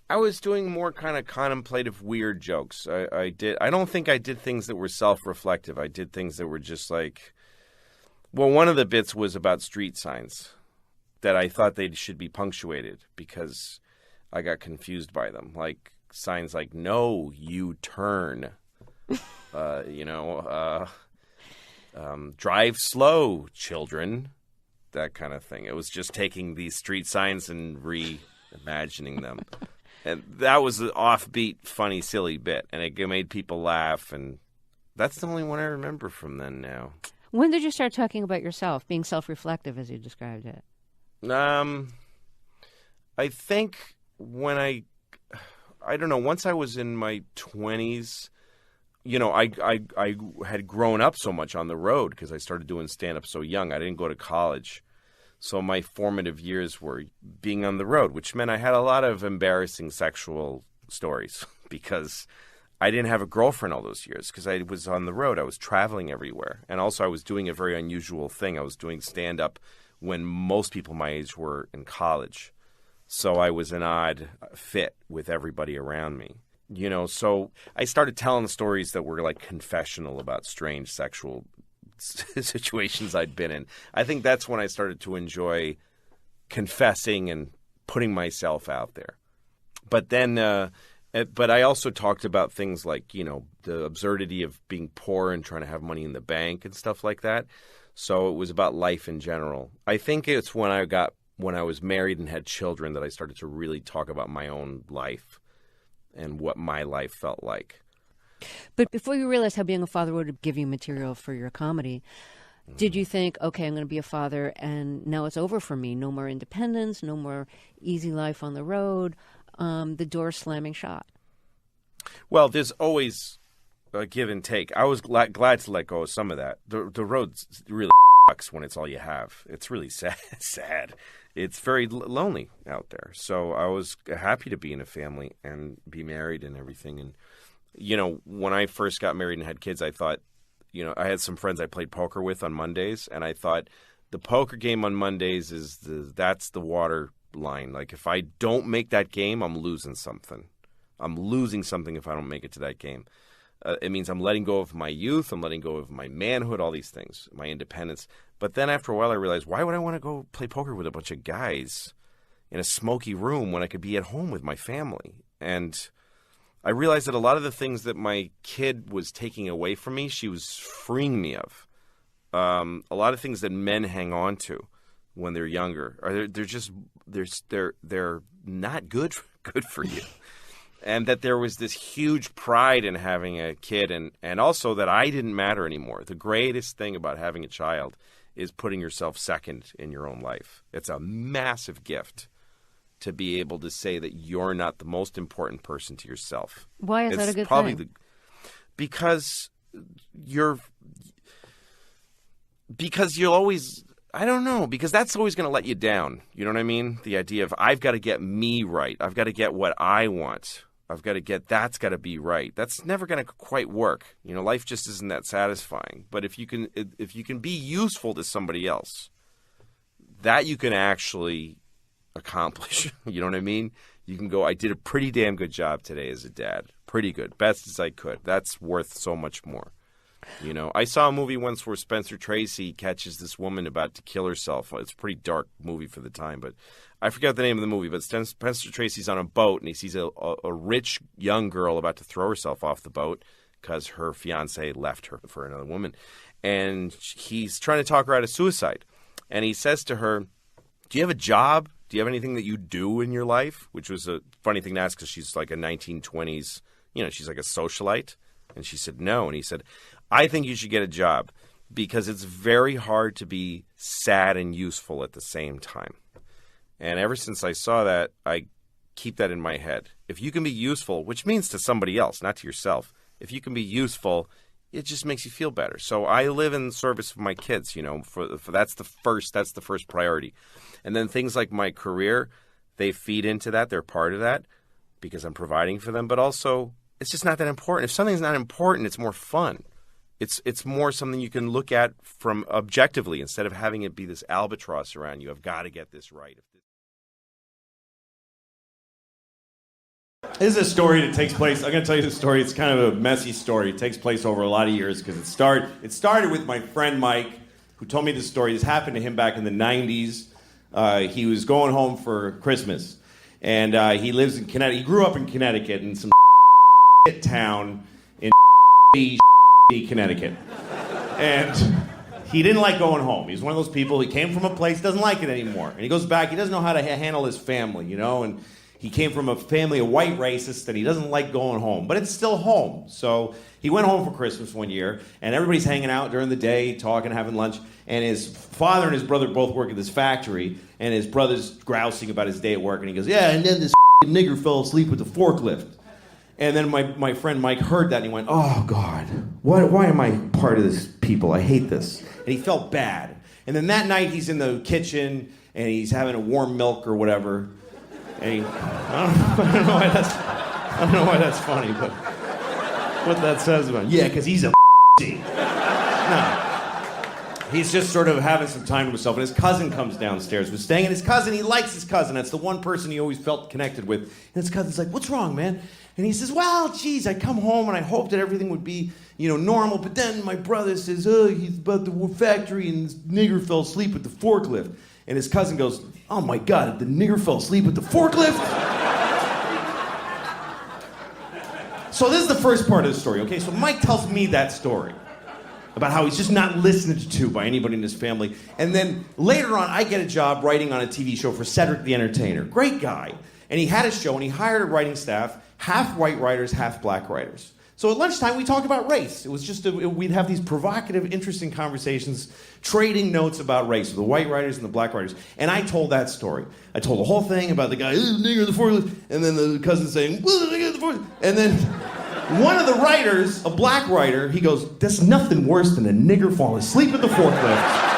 I was doing more kind of contemplative, weird jokes. I don't think I did things that were self-reflective. I did things that were just like, well, one of the bits was about street signs that I thought they should be punctuated because I got confused by them. Like signs like "No, you turn," "Drive slow, children," that kind of thing. It was just taking these street signs and reimagining them. And that was an offbeat, funny, silly bit. And it made people laugh. And that's the only one I remember from then now. When did you start talking about yourself, being self-reflective as you described it? I think when I don't know, once I was in my 20s, I had grown up so much on the road because I started doing stand-up so young. I didn't go to college. So my formative years were being on the road, which meant I had a lot of embarrassing sexual stories because I didn't have a girlfriend all those years because I was on the road. I was traveling everywhere. And also I was doing a very unusual thing. I was doing stand-up when most people my age were in college. So I was an odd fit with everybody around me. You know, so I started telling stories that were like confessional about strange sexual situations I'd been in. I think that's when I started to enjoy confessing and putting myself out there. But then, but I also talked about things like, you know, the absurdity of being poor and trying to have money in the bank and stuff like that. So it was about life in general. I think it's when I was married and had children that I started to really talk about my own life and what my life felt like. But before you realized how being a father would give you material for your comedy, did you think, okay, I'm going to be a father and now it's over for me? No more independence, no more easy life on the road, the door slamming shut? Well, there's always a give and take. I was glad to let go of some of that. The road really sucks when it's all you have. It's really sad. It's very lonely out there. So I was happy to be in a family and be married and everything. And, you know, when I first got married and had kids, I thought, you know, I had some friends I played poker with on Mondays, and I thought the poker game on Mondays that's the water line. Like, if I don't make that game, I'm losing something. I'm losing something if I don't make it to that game. It means I'm letting go of my youth, I'm letting go of my manhood, all these things, my independence. But then after a while I realized, why would I want to go play poker with a bunch of guys in a smoky room when I could be at home with my family? And I realized that a lot of the things that my kid was taking away from me, she was freeing me of. A lot of things that men hang on to when they're younger, they're not good for you. And that there was this huge pride in having a kid, and also that I didn't matter anymore. The greatest thing about having a child is putting yourself second in your own life. It's a massive gift to be able to say that you're not the most important person to yourself. Why is that a good thing? Because you'll always, I don't know, because that's always going to let you down. You know what I mean? The idea of, I've got to get me right. I've got to get what I want. I've got to get, that's got to be right. That's never going to quite work. You know, life just isn't that satisfying. But if you can be useful to somebody else, that you can actually accomplish. You know what I mean? You can go, I did a pretty damn good job today as a dad. Pretty good. Best as I could. That's worth so much more. You know, I saw a movie once where Spencer Tracy catches this woman about to kill herself. It's a pretty dark movie for the time, but I forget the name of the movie. But Spencer Tracy's on a boat, and he sees a rich young girl about to throw herself off the boat because her fiance left her for another woman. And he's trying to talk her out of suicide. And he says to her, do you have a job? Do you have anything that you do in your life? Which was a funny thing to ask because she's like a 1920s, you know, she's like a socialite. And she said, no. And he said, I think you should get a job because it's very hard to be sad and useful at the same time. And ever since I saw that, I keep that in my head. If you can be useful, which means to somebody else, not to yourself, if you can be useful, it just makes you feel better. So I live in service of my kids, you know, for that's the first priority. And then things like my career, they feed into that. They're part of that because I'm providing for them. But also, it's just not that important. If something's not important, it's more fun. It's more something you can look at from objectively instead of having it be this albatross around you. I've got to get this right. This is a story that takes place. I'm going to tell you the story. It's kind of a messy story. It takes place over a lot of years because it started with my friend Mike, who told me this story. This happened to him back in the 90s. He was going home for Christmas, and he lives in Connecticut. He grew up in Connecticut in some town in Connecticut. And he didn't like going home. He's one of those people, he came from a place, doesn't like it anymore. And he goes back, he doesn't know how to handle his family, you know, and he came from a family of white racists, and he doesn't like going home. But it's still home. So he went home for Christmas one year, and everybody's hanging out during the day, talking, having lunch, and his father and his brother both work at this factory, and his brother's grousing about his day at work, and he goes, yeah, and then this nigger fell asleep with the forklift. And then my friend Mike heard that, and he went, oh, God, why am I part of this people? I hate this. And he felt bad. And then that night, he's in the kitchen, and he's having a warm milk or whatever. And I don't know why that's funny, but what that says about him. Yeah, because he's a No. he's just sort of having some time to himself, and his cousin comes downstairs. We're staying, and his cousin, he likes his cousin. That's the one person he always felt connected with. And his cousin's like, what's wrong, man? And he says, well, geez, I come home and I hoped that everything would be, normal, but then my brother says, he's about the factory and this nigger fell asleep at the forklift. And his cousin goes, oh my God, the nigger fell asleep at the forklift? So this is the first part of the story, okay? So Mike tells me that story about how he's just not listened to by anybody in his family. And then later on, I get a job writing on a TV show for Cedric the Entertainer. Great guy. And he had a show, and he hired a writing staff, half white writers, half black writers. So at lunchtime, we talked about race. It was just, we'd have these provocative, interesting conversations, trading notes about race with the white writers and the black writers. And I told that story. I told the whole thing about the guy, nigger in the forklift, and then the cousin saying, the nigger in the forklift. And then one of the writers, a black writer, he goes, there's nothing worse than a nigger falling asleep at the forklift.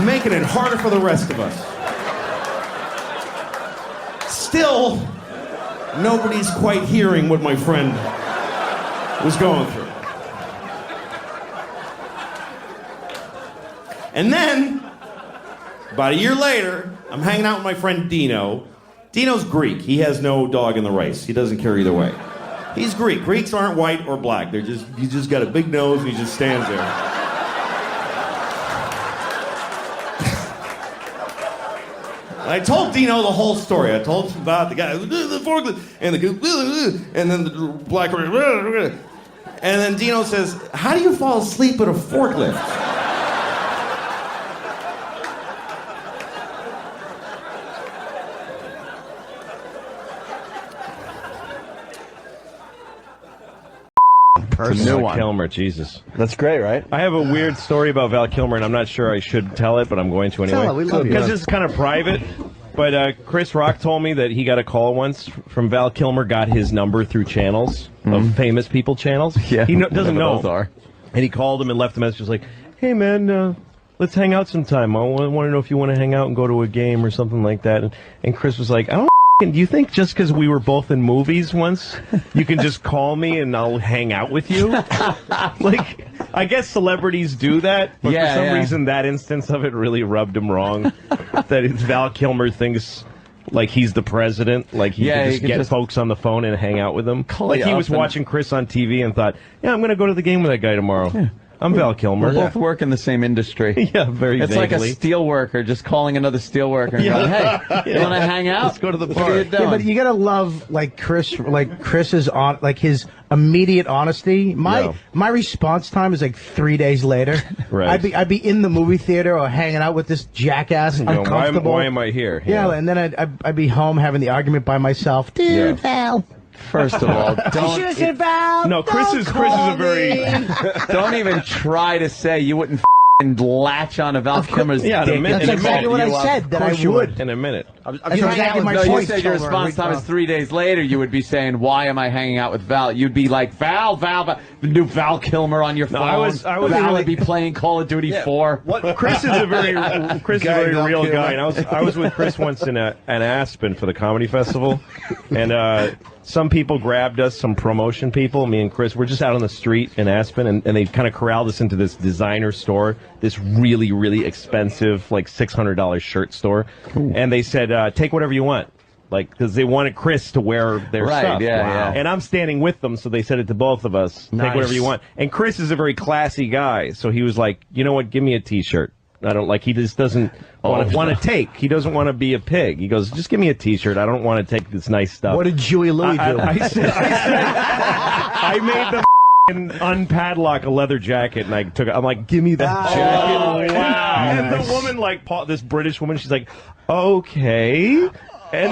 Making it harder for the rest of us. Still, nobody's quite hearing what my friend was going through. And then, about a year later, I'm hanging out with my friend Dino. Dino's Greek. He has no dog in the race. He doesn't care either way. He's Greek. Greeks aren't white or black. He just got a big nose and he just stands there. I told Dino the whole story. I told him about the guy, the forklift, and and then the black, and then Dino says, how do you fall asleep at a forklift? Val Kilmer, Jesus. That's great, right? I have a weird story about Val Kilmer, and I'm not sure I should tell it, but I'm going to anyway. Tell it, we love you. Because this is kind of private. But Chris Rock told me that he got a call once from Val Kilmer, got his number through channels, of famous people channels. Yeah, he doesn't know. Those are. And he called him and left a message like, hey, man, let's hang out sometime. I want to know if you want to hang out and go to a game or something like that. And Chris was like, do you think just because we were both in movies once, you can just call me and I'll hang out with you? Like, I guess celebrities do that, but for some reason that instance of it really rubbed him wrong. That Val Kilmer thinks like he's the president, like he can just get folks on the phone and hang out with them. Like he was watching Chris on TV and thought, yeah, I'm going to go to the game with that guy tomorrow. Yeah. I'm Val Kilmer. We both work in the same industry. Yeah, very It's vaguely. like a steel worker just calling another steel worker and going, hey, you want to hang out? Let's go to the bar. What are you doing? Yeah, but you gotta love Chris's his immediate honesty. My response time is like 3 days later. Right. I'd be in the movie theater or hanging out with this jackass and uncomfortable. Why am I here? Yeah, and then I'd be home having the argument by myself. Dude, Val. First of all, I should have said Val. No, Chris is a very. Don't even try to say you wouldn't latch on to Val Kilmer's dick. That's exactly what I said. That I would. In a minute. That's exactly my point. You said your response time is 3 days later. You would be saying, "Why am I hanging out with Val?" You'd be like, "Val, the new Val Kilmer on your phone." I was Val really, would be playing Call of Duty 4. What? Chris is a very real guy. And I was with Chris once in Aspen for the comedy festival, and some people grabbed us, some promotion people. Me and Chris, we're just out on the street in Aspen, and they kind of corralled us into this designer store, this really, really expensive, like $600 shirt store. Ooh. And they said, take whatever you want. Like, because they wanted Chris to wear their stuff. Yeah. And I'm standing with them, so they said it to both of us. Nice. Take whatever you want. And Chris is a very classy guy, so he was like, you know what, give me a T-shirt. I don't like. He just doesn't want to take. He doesn't want to be a pig. He goes, just give me a T-shirt. I don't want to take this nice stuff. What did Huey Louie do? I made the unpadlock a leather jacket, and I took it. I'm like, give me that jacket. Oh, wow. And the woman, like this British woman, she's like, okay. And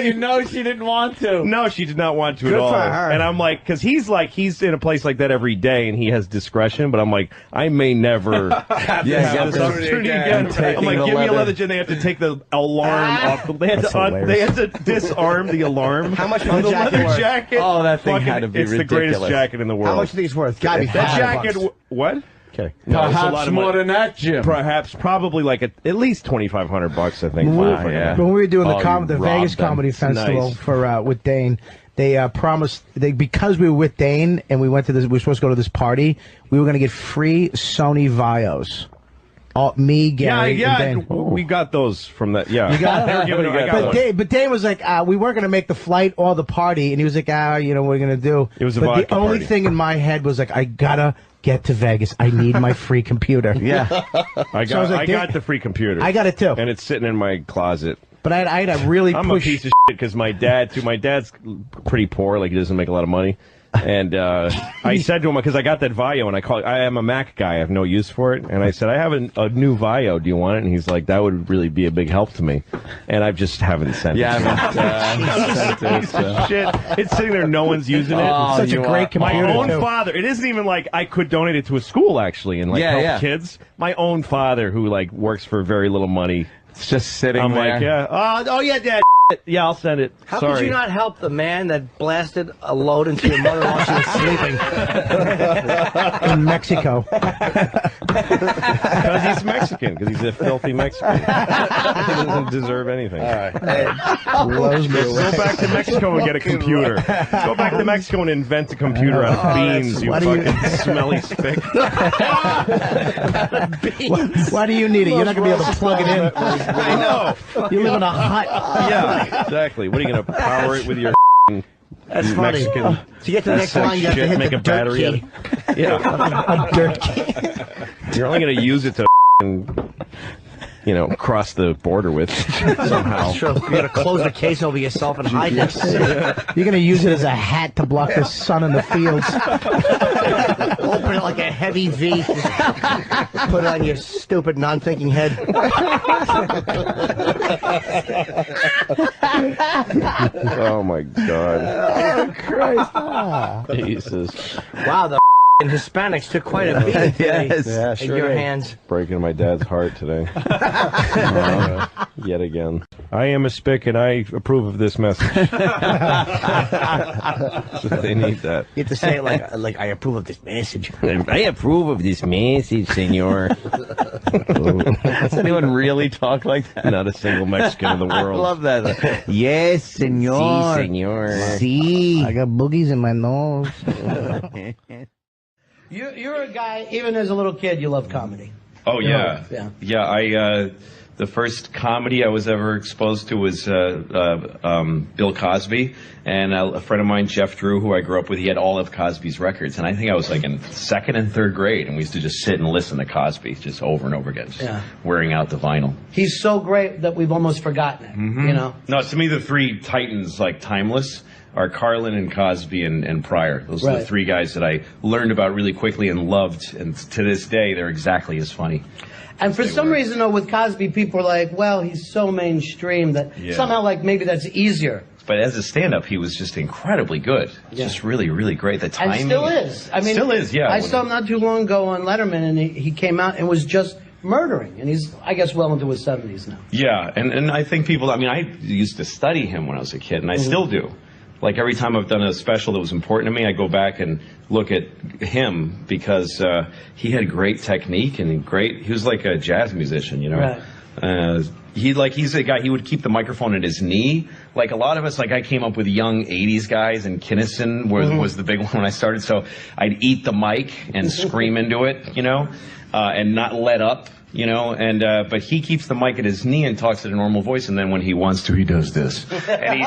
you know she didn't want to. No, she did not want to Good at all. for her. And I'm like, because he's in a place like that every day, and he has discretion. But I'm like, I may never have this opportunity again. I'm like, give me a leather jacket. They have to take the alarm off. They had to disarm the alarm. How much on the leather worth? jacket? Oh, that thing had to be it's ridiculous. the greatest jacket in the world. How much do you think it's worth? Gotta be that jacket. $5. What? Okay. No, it's a Perhaps lot of more money. than that, Jim. Perhaps, probably like at least $2,500, I think. When we were doing the you Vegas robbed them. Comedy It's Festival nice. for with Dane, they promised because we were with Dane and we were supposed to go to this party, we were going to get free Sony Vios. Me, Gary, and Dane. We got those from that. Yeah, You got They were it? giving it- I got those. But Dane was like, we weren't going to make the flight or the party, and he was like, what are you going to do? It was a but vodka the only party. thing in my head was like, I gotta get to Vegas. I need my free computer. I So I got, was like, got the free computer. I got it too, and it's sitting in my closet. But I had to really I'm push. a piece of shit because my dad too. My dad's pretty poor, like he doesn't make a lot of money. And I said to him, because I got that Vio, and I am a Mac guy, I have no use for it. And I said, I have a new Vio, do you want it? And he's like, that would really be a big help to me. And I just haven't sent it. Shit, it's sitting there, no one's using it. Oh, such a great computer. My own too. father, it isn't even like I could donate it to a school, actually, and help kids. My own father, who works for very little money. It's just sitting I'm there. like, yeah, oh yeah, Dad. Yeah, I'll send it. How Sorry. could you not help the man that blasted a load into your mother while she was sleeping? In Mexico. Because he's Mexican. Because he's a filthy Mexican. He doesn't deserve anything. All right. Blows me away. Go back to Mexico and get a computer. Go back to Mexico and invent a computer out of beans, you fucking smelly spick. Why do you need it? You're not going to be able to plug it in. I know. You live in a hut. Yeah, exactly. What are you going to power it with your That's funny. Mexican? To get to the next line, you have to hit make the a battery dirt key. out of- Yeah. A dirt key. You're only going to use it to cross the border with somehow. That's true. You're going to close the case over yourself and hide this. You're going to use it as a hat to block the sun in the fields. Open it like a heavy V. Put it on your stupid, non-thinking head. Oh my God. Oh, Christ. Jesus. Wow, the Hispanics took quite a beating today Yeah, in your hands. Breaking my dad's heart today. Yet again. I am a spick and I approve of this message. They need that. You have to say it like I approve of this message. I approve of this message, senor. Does anyone really talk like that? Not a single Mexican in the world. I love that. Yes, senor. Si, senor. Si. I got boogies in my nose. You're a guy, even as a little kid, you love comedy. Oh, yeah. Yeah. The first comedy I was ever exposed to was Bill Cosby, and a friend of mine, Jeff Drew, who I grew up with, he had all of Cosby's records, and I think I was like in second and third grade, and we used to just sit and listen to Cosby just over and over again, just wearing out the vinyl. He's so great that we've almost forgotten it, you know? No, to me, the three titans, timeless, are Carlin and Cosby and Pryor. Those are the three guys that I learned about really quickly and loved, and to this day, they're exactly as funny. And for some reason, though, with Cosby, people are like, well, he's so mainstream that somehow, maybe that's easier. But as a stand-up, he was just incredibly good. Just really, really great. The timing. And still is. I mean, still is, yeah. I saw him not too long ago on Letterman, and he came out and was just murdering. And he's, I guess, well into his 70s now. Yeah, and I think people, I used to study him when I was a kid, and I still do. Like, every time I've done a special that was important to me, I go back and look at him because he had great technique and he was like a jazz musician, you know? Right. He's a guy, he would keep the microphone at his knee. Like, a lot of us, I came up with young 80s guys, and Kinnison was the big one when I started, so I'd eat the mic and scream into it, you know, and not let up. You know, and but he keeps the mic at his knee and talks at a normal voice, and then when he wants to, he does this. And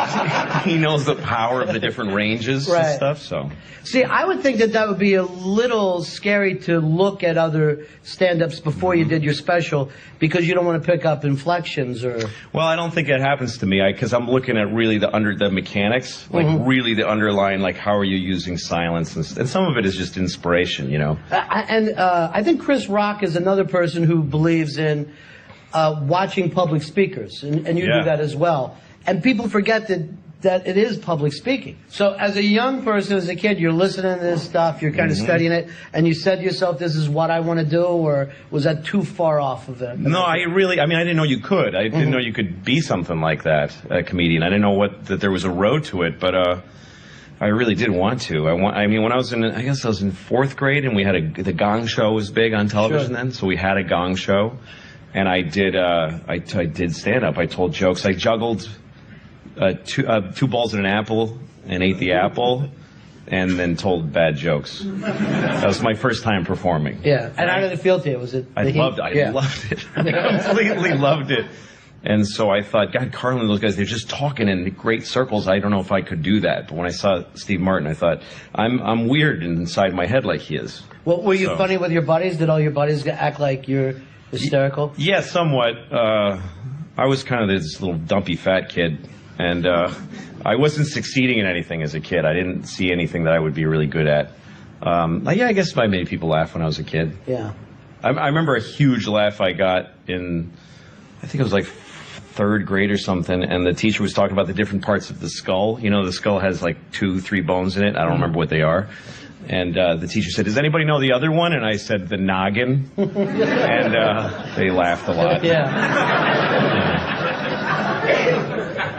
he knows the power of the different ranges and stuff, so. See, I would think that would be a little scary to look at other stand-ups before you did your special, because you don't want to pick up inflections or... Well, I don't think it happens to me, because I'm looking at really the mechanics, really the underlying, how are you using silence, and some of it is just inspiration, you know. I think Chris Rock is another person who believes in watching public speakers, and you do that as well. And people forget that it is public speaking. So as a young person, as a kid, you're listening to this stuff, you're kind of studying it, and you said to yourself, this is what I want to do, or was that too far off of it? No, I didn't know you could. I didn't know you could be something like that, a comedian. I didn't know that there was a road to it, but I really did want to. I mean, when I was in 4th grade, and we had the Gong Show was big on television then, so we had a Gong Show, and I did stand up. I told jokes. I juggled 2 balls and an apple and ate the apple, and then told bad jokes. That was my first time performing. Yeah, and how did it feel to you? Was it? I loved it. I completely loved it. And so I thought, God, Carlin and those guys, they're just talking in great circles. I don't know if I could do that. But when I saw Steve Martin, I thought, I'm weird inside my head like he is. Well, were you funny with your buddies? Did all your buddies act like you're hysterical? Yeah, somewhat. I was kind of this little dumpy fat kid. And I wasn't succeeding in anything as a kid. I didn't see anything that I would be really good at. Yeah, I guess I made people laugh when I was a kid. Yeah. I remember a huge laugh I got in, I think it was like 3rd grade or something, and the teacher was talking about the different parts of the skull. You know, the skull has like 2-3 bones in it. I don't remember what they are. And the teacher said, does anybody know the other one? And I said, the noggin. And they laughed a lot.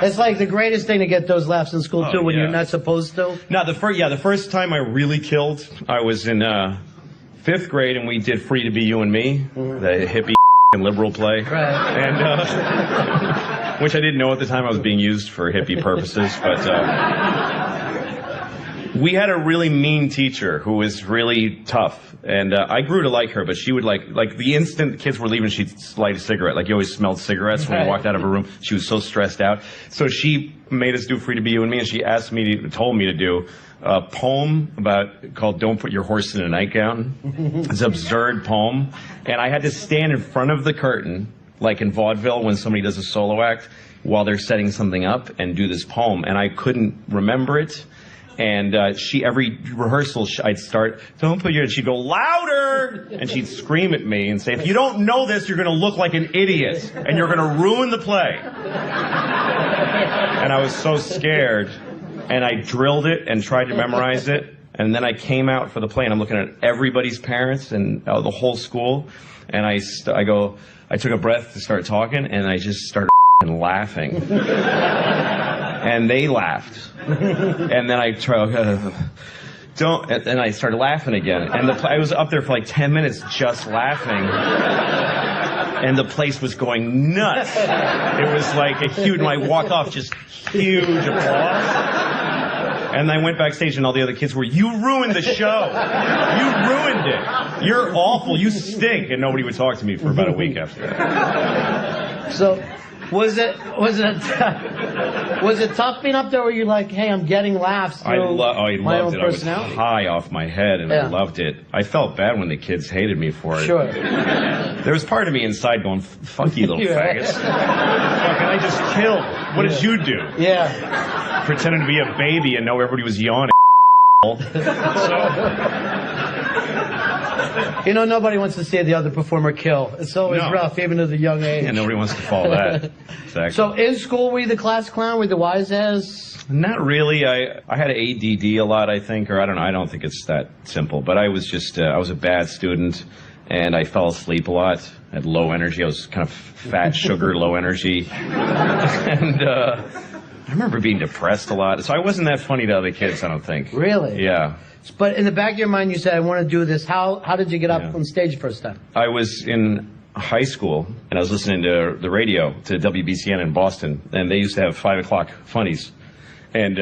It's like the greatest thing to get those laughs in school, too, when you're not supposed to. No, the first time I really killed, I was in 5th grade, and we did Free to Be You and Me, the hippie and liberal play. Right. And which I didn't know at the time I was being used for hippie purposes, but we had a really mean teacher who was really tough, and I grew to like her, but she would like the instant the kids were leaving, she'd light a cigarette. Like, you always smelled cigarettes when you walked out of a room. She was so stressed out. So she made us do Free to Be You and Me, and she told me to do a poem called Don't Put Your Horse in a Nightgown. It's an absurd poem. And I had to stand in front of the curtain, like in vaudeville when somebody does a solo act, while they're setting something up, and do this poem. And I couldn't remember it. And every rehearsal, I'd start, don't put your, and she'd go, louder! And she'd scream at me and say, if you don't know this, you're going to look like an idiot, and you're going to ruin the play. And I was so scared, and I drilled it and tried to memorize it, and then I came out for the play, and I'm looking at everybody's parents and the whole school, and I took a breath to start talking, and I just started laughing. And they laughed. And then I started laughing again. And I was up there for like 10 minutes just laughing. And the place was going nuts. It was like a huge, and I walked off, just huge applause. And I went backstage, and all the other kids were, you ruined the show. You ruined it. You're awful. You stink. And nobody would talk to me for about a week after that. So, was it tough being up there where you're like, hey, I'm getting laughs through my own personality? I was high off my head, and I loved it. I felt bad when the kids hated me for it. Sure. There was part of me inside going, fuck you, little faggots. Fucking, I just killed. What did you do? Yeah. Pretending to be a baby and know everybody was yawning. You know, nobody wants to see the other performer kill. It's always rough, even at a young age. Yeah, nobody wants to follow that. Exactly. So in school, were you the class clown? Were you the wise ass? Not really. I had ADD a lot, I think, or I don't know. I don't think it's that simple. But I was just, I was a bad student, and I fell asleep a lot. I had low energy. I was kind of fat, sugar, low energy. And I remember being depressed a lot. So I wasn't that funny to other kids, I don't think. Really? Yeah. But in the back of your mind, you said, I want to do this. How did you get up on stage first time? I was in high school, and I was listening to the radio, to WBCN in Boston, and they used to have 5 o'clock funnies. And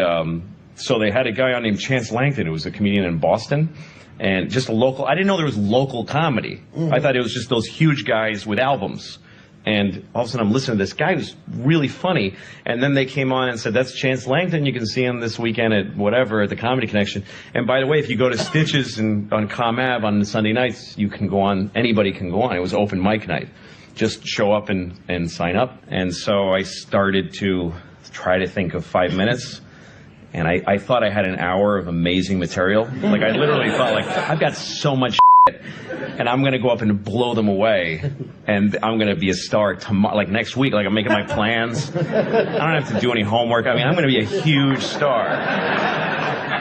so they had a guy on named Chance Langton, who was a comedian in Boston, and just a local. I didn't know there was local comedy. I thought it was just those huge guys with albums. And all of a sudden I'm listening to this guy who's really funny. And then they came on and said, that's Chance Langton. You can see him this weekend at whatever, at the Comedy Connection. And by the way, if you go to Stitches on ComAv on Sunday nights, you can go on. Anybody can go on. It was open mic night. Just show up and sign up. And so I started to try to think of 5 minutes. And I thought I had an hour of amazing material. Like, I literally thought, like, I've got so much shit, and I'm going to go up and blow them away, and I'm going to be a star tomorrow, like next week. Like, I'm making my plans. I don't have to do any homework. I mean, I'm going to be a huge star.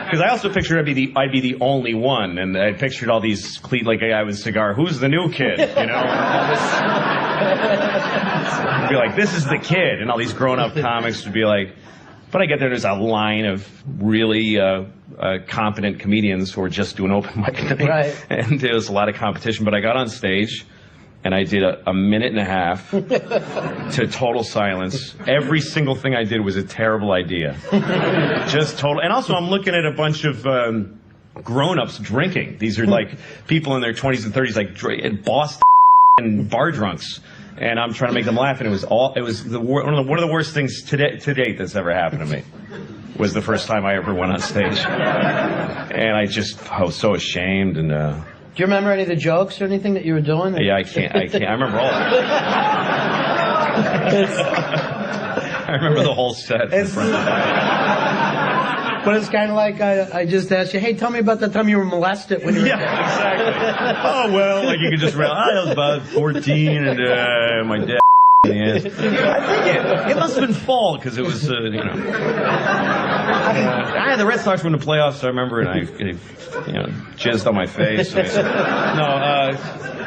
Because I also pictured I'd be the only one, and I pictured all these like a guy with a cigar. Who's the new kid? You know, I'd be like, this is the kid, and all these grown-up comics would be like, But I get there's a line of really competent comedians who are just doing open mic night. Right. And there was a lot of competition. But I got on stage, and I did a minute and a half to total silence. Every single thing I did was a terrible idea. Just total. And also, I'm looking at a bunch of grown-ups drinking. These are like people in their 20s and 30s, like Boston and bar drunks. And I'm trying to make them laugh, and it was one of the worst things to date that's ever happened to me. Was the first time I ever went on stage, and I was so ashamed. And do you remember any of the jokes or anything that you were doing? Yeah, I can't. I remember all of it. I remember the whole set. But it's kind of like I just asked you, hey, tell me about the time you were molested when you were exactly. Oh, well, like you could just I was about 14 and my dad in the ass. I think it must have been fall because it was, I had the Red Sox win the playoffs, I remember, and I jizzed on my face.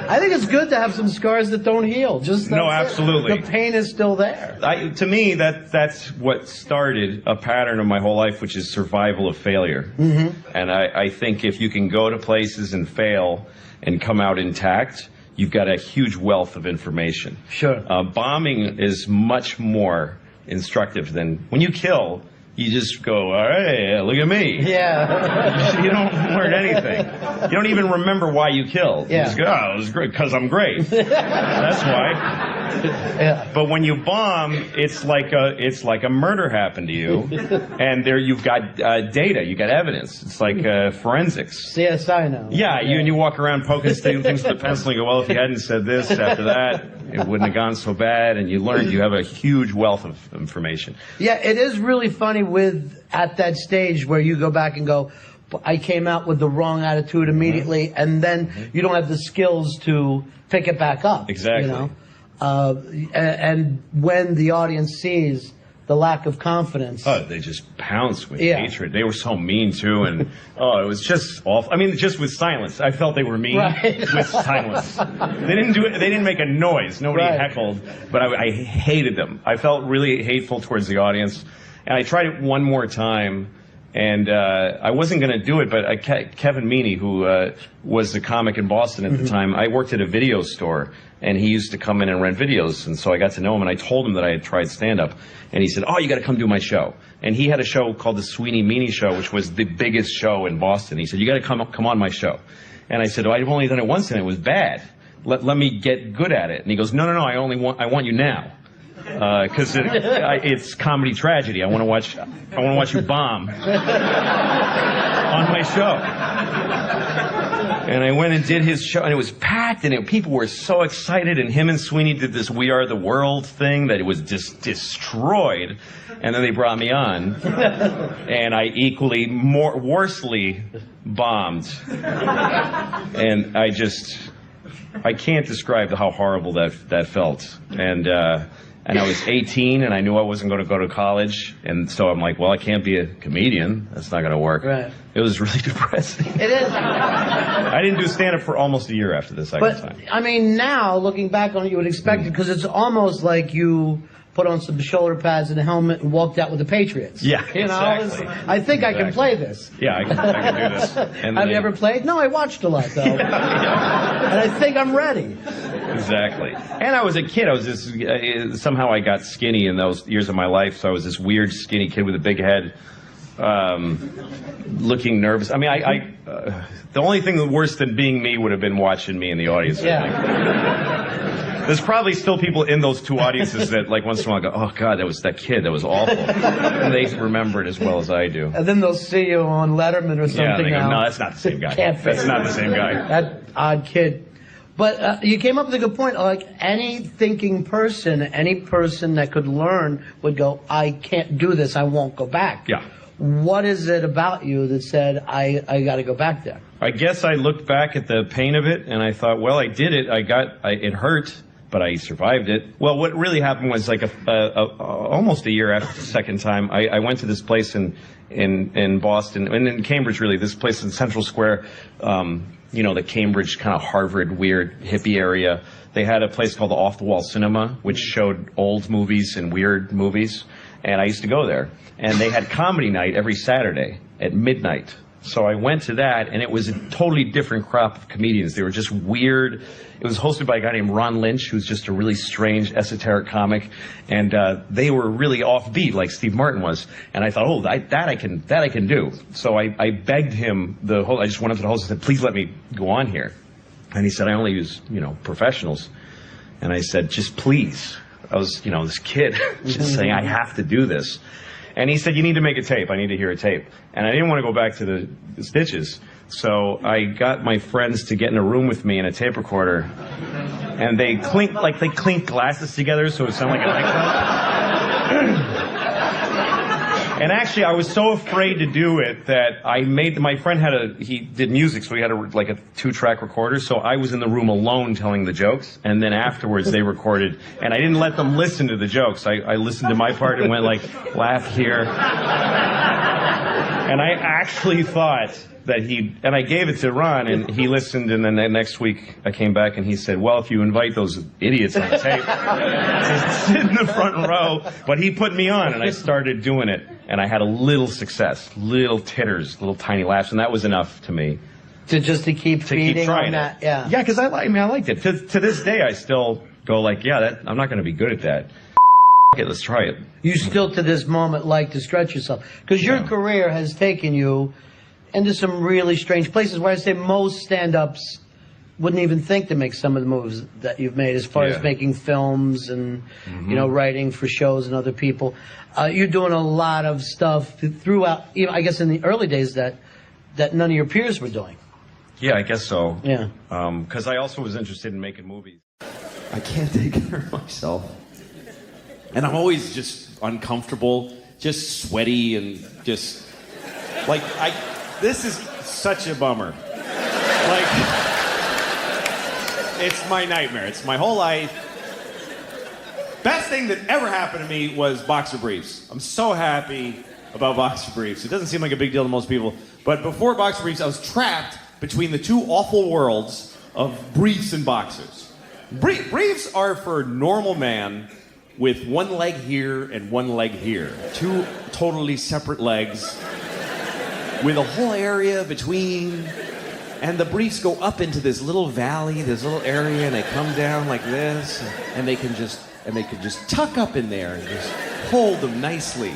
I think it's good to have some scars that don't heal. No, absolutely. The pain is still there. To me, that's what started a pattern of my whole life, which is survival of failure. Mm-hmm. And I think if you can go to places and fail and come out intact, you've got a huge wealth of information. Sure. Bombing is much more instructive than when you kill. You just go, all right, look at me. Yeah. You don't learn anything. You don't even remember why you killed. Yeah. You just go, oh, it was great, because I'm great. That's why. Yeah. But when you bomb, it's like a murder happened to you, and there you've got data, you got evidence. It's like forensics. CSI now. Yeah, you walk around poking things with a pencil and you go, well, if you hadn't said this after that, it wouldn't have gone so bad, and you have a huge wealth of information. Yeah, it is really funny at that stage where you go back and go, I came out with the wrong attitude immediately, and then you don't have the skills to pick it back up. Exactly. And when the audience sees the lack of confidence. Oh, they just pounced with hatred. They were so mean, too, and it was just awful. I mean, just with silence. I felt they were mean with silence. They didn't make a noise. Nobody heckled, but I hated them. I felt really hateful towards the audience, and I tried it one more time, and I wasn't going to do it, but Kevin Meaney, who was the comic in Boston at the time, I worked at a video store, and he used to come in and rent videos, and so I got to know him, and I told him that I had tried stand-up, and he said, oh, you got to come do my show. And he had a show called the Sweeney Meaney Show, which was the biggest show in Boston. He said, you got to come on my show. And I said, I've only done it once, and it was bad. Let me get good at it. And he goes, no, I want you now. Because it's comedy tragedy. I want to watch you bomb on my show. And I went and did his show, and it was packed, and people were so excited, and him and Sweeney did this We Are the World thing that it was just destroyed. And then they brought me on, and I equally, worsely bombed. And I can't describe how horrible that felt. And I was 18, and I knew I wasn't going to go to college, and so I'm like, well, I can't be a comedian. That's not going to work. Right. It was really depressing. It is. I didn't do stand-up for almost a year after the second time. I mean, now, looking back on it, you would expect it, because it's almost like you put on some shoulder pads and a helmet and walked out with the Patriots. Yeah, exactly. I think I can play this. Yeah, I can do this. Have you ever played? No, I watched a lot, though. And I think I'm ready. Exactly. And I was a kid. I was just somehow I got skinny in those years of my life, so I was this weird skinny kid with a big head, looking nervous. I mean, the only thing worse than being me would have been watching me in the audience. I think. There's probably still people in those two audiences that, like, once in a while go, oh, God, that was that kid. That was awful. And they remember it as well as I do. And then they'll see you on Letterman or something. Yeah, they go, no, that's not the same guy. That's not the same guy. That odd kid. But you came up with a good point. Like, any thinking person, any person that could learn would go, I can't do this. I won't go back. Yeah. What is it about you that said, I got to go back there? I guess I looked back at the pain of it, and I thought, well, I did it. It hurt, but I survived it. Well, what really happened was like almost a year after the second time, I went to this place in Boston, and in Cambridge, really, this place in Central Square, the Cambridge kind of Harvard weird hippie area. They had a place called the Off the Wall Cinema, which showed old movies and weird movies. and I used to go there. And they had comedy night every Saturday at midnight. So I went to that, and it was a totally different crop of comedians. They were just weird. It was hosted by a guy named Ron Lynch, who's just a really strange, esoteric comic, and they were really offbeat, like Steve Martin was. And I thought, oh, that I can do. So I begged him. I just went up to the host and said, please let me go on here. And he said, I only use professionals. And I said, just please. I was this kid just saying, I have to do this. And he said, you need to make a tape. I need to hear a tape. And I didn't want to go back to the stitches. So I got my friends to get in a room with me in a tape recorder. And they clinked glasses together so it sounded like a nightclub. And actually, I was so afraid to do it that my friend he did music, so he had a 2-track recorder, so I was in the room alone telling the jokes, and then afterwards they recorded, and I didn't let them listen to the jokes. I listened to my part and went laugh here. And I actually thought that and I gave it to Ron, and he listened, and then the next week I came back and he said, well, if you invite those idiots on tape, just sit in the front row. But he put me on, and I started doing it, and I had a little success, little titters, little tiny laughs, and that was enough to me. To keep feeding on that, yeah. Yeah, because I liked it. To this day, I still go I'm not going to be good at that. Okay, let's try it. You still, to this moment, like to stretch yourself. Because your career has taken you into some really strange places where I say most stand-ups wouldn't even think to make some of the moves that you've made as far as making films and, writing for shows and other people. You're doing a lot of stuff throughout, I guess in the early days that none of your peers were doing. Yeah, I guess so. Yeah. Because I also was interested in making movies. I can't take care of myself. And I'm always just uncomfortable, just sweaty, and just this is such a bummer. It's my nightmare. It's my whole life. Best thing that ever happened to me was boxer briefs. I'm so happy about boxer briefs. It doesn't seem like a big deal to most people, but before boxer briefs, I was trapped between the two awful worlds of briefs and boxers. Briefs are for a normal man with one leg here and one leg here. Two totally separate legs with a whole area between. And the briefs go up into this little valley, this little area, and they come down like this, and they can just tuck up in there and just hold them nicely.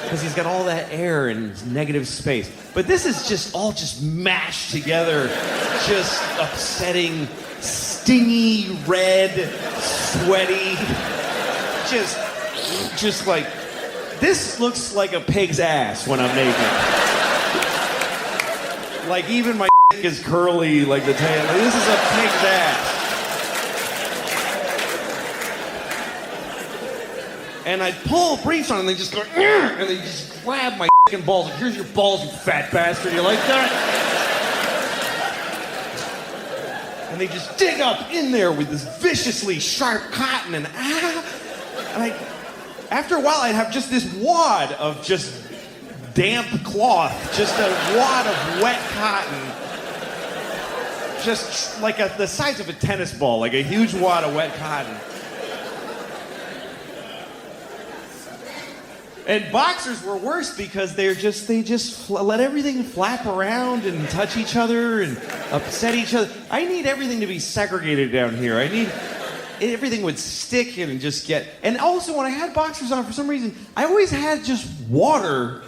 Because he's got all that air and negative space. But this is just all mashed together, just upsetting, stingy, red, sweaty, just like, this looks like a pig's ass when I'm naked. Like even my is curly like the tail. Like, this is a pig's ass. And I'd pull briefs on and they just go, and they just grab my balls. Like, here's your balls, you fat bastard. You like that? And they just dig up in there with this viciously sharp cotton and after a while I'd have just this wad of just damp cloth, just a wad of wet cotton, just like the size of a tennis ball, like a huge wad of wet cotton. And boxers were worse because they just let everything flap around and touch each other and upset each other. I need everything to be segregated down here. I need everything would stick and just get. And also, when I had boxers on, for some reason, I always had just water,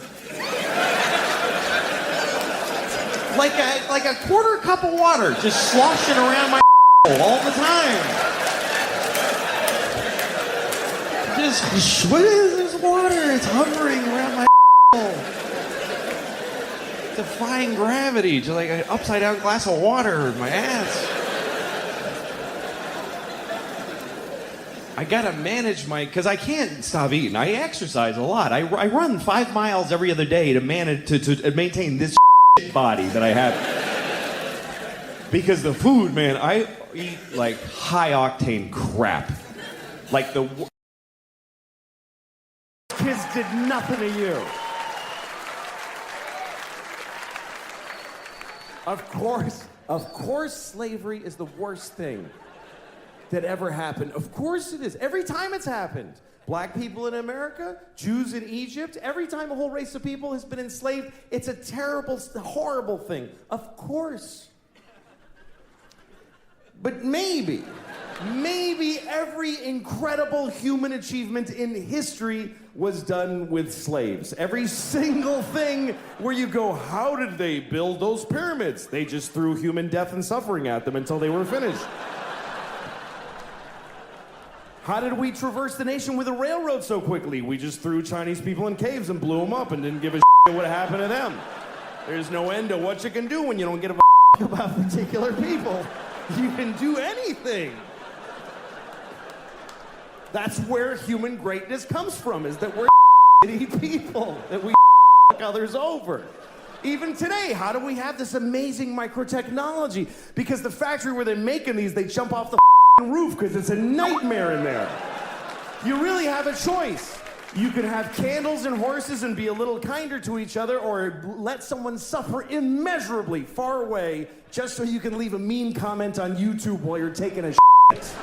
like a quarter cup of water, just sloshing around my all the time. Just what is this water? It's hovering around my defying gravity, just like an upside down glass of water in my ass. I gotta manage because I can't stop eating. I exercise a lot. I run 5 miles every other day to manage to maintain this body that I have. Because the food, man, I eat like high octane crap. Like the kids did nothing to you. Of course, slavery is the worst thing that ever happened. Of course it is. Every time it's happened. Black people in America, Jews in Egypt, every time a whole race of people has been enslaved, it's a terrible, horrible thing. Of course. But maybe every incredible human achievement in history was done with slaves. Every single thing where you go, how did they build those pyramids? They just threw human death and suffering at them until they were finished. How did we traverse the nation with a railroad so quickly? We just threw Chinese people in caves and blew them up and didn't give a shit what happened to them. There's no end to what you can do when you don't give a about particular people. You can do anything. That's where human greatness comes from, is that we're shitty people, that we others over. Even today, how do we have this amazing microtechnology? Because the factory where they're making these, they jump off the roof because it's a nightmare in there. You really have a choice. You can have candles and horses and be a little kinder to each other, or let someone suffer immeasurably far away just so you can leave a mean comment on YouTube while you're taking a shit.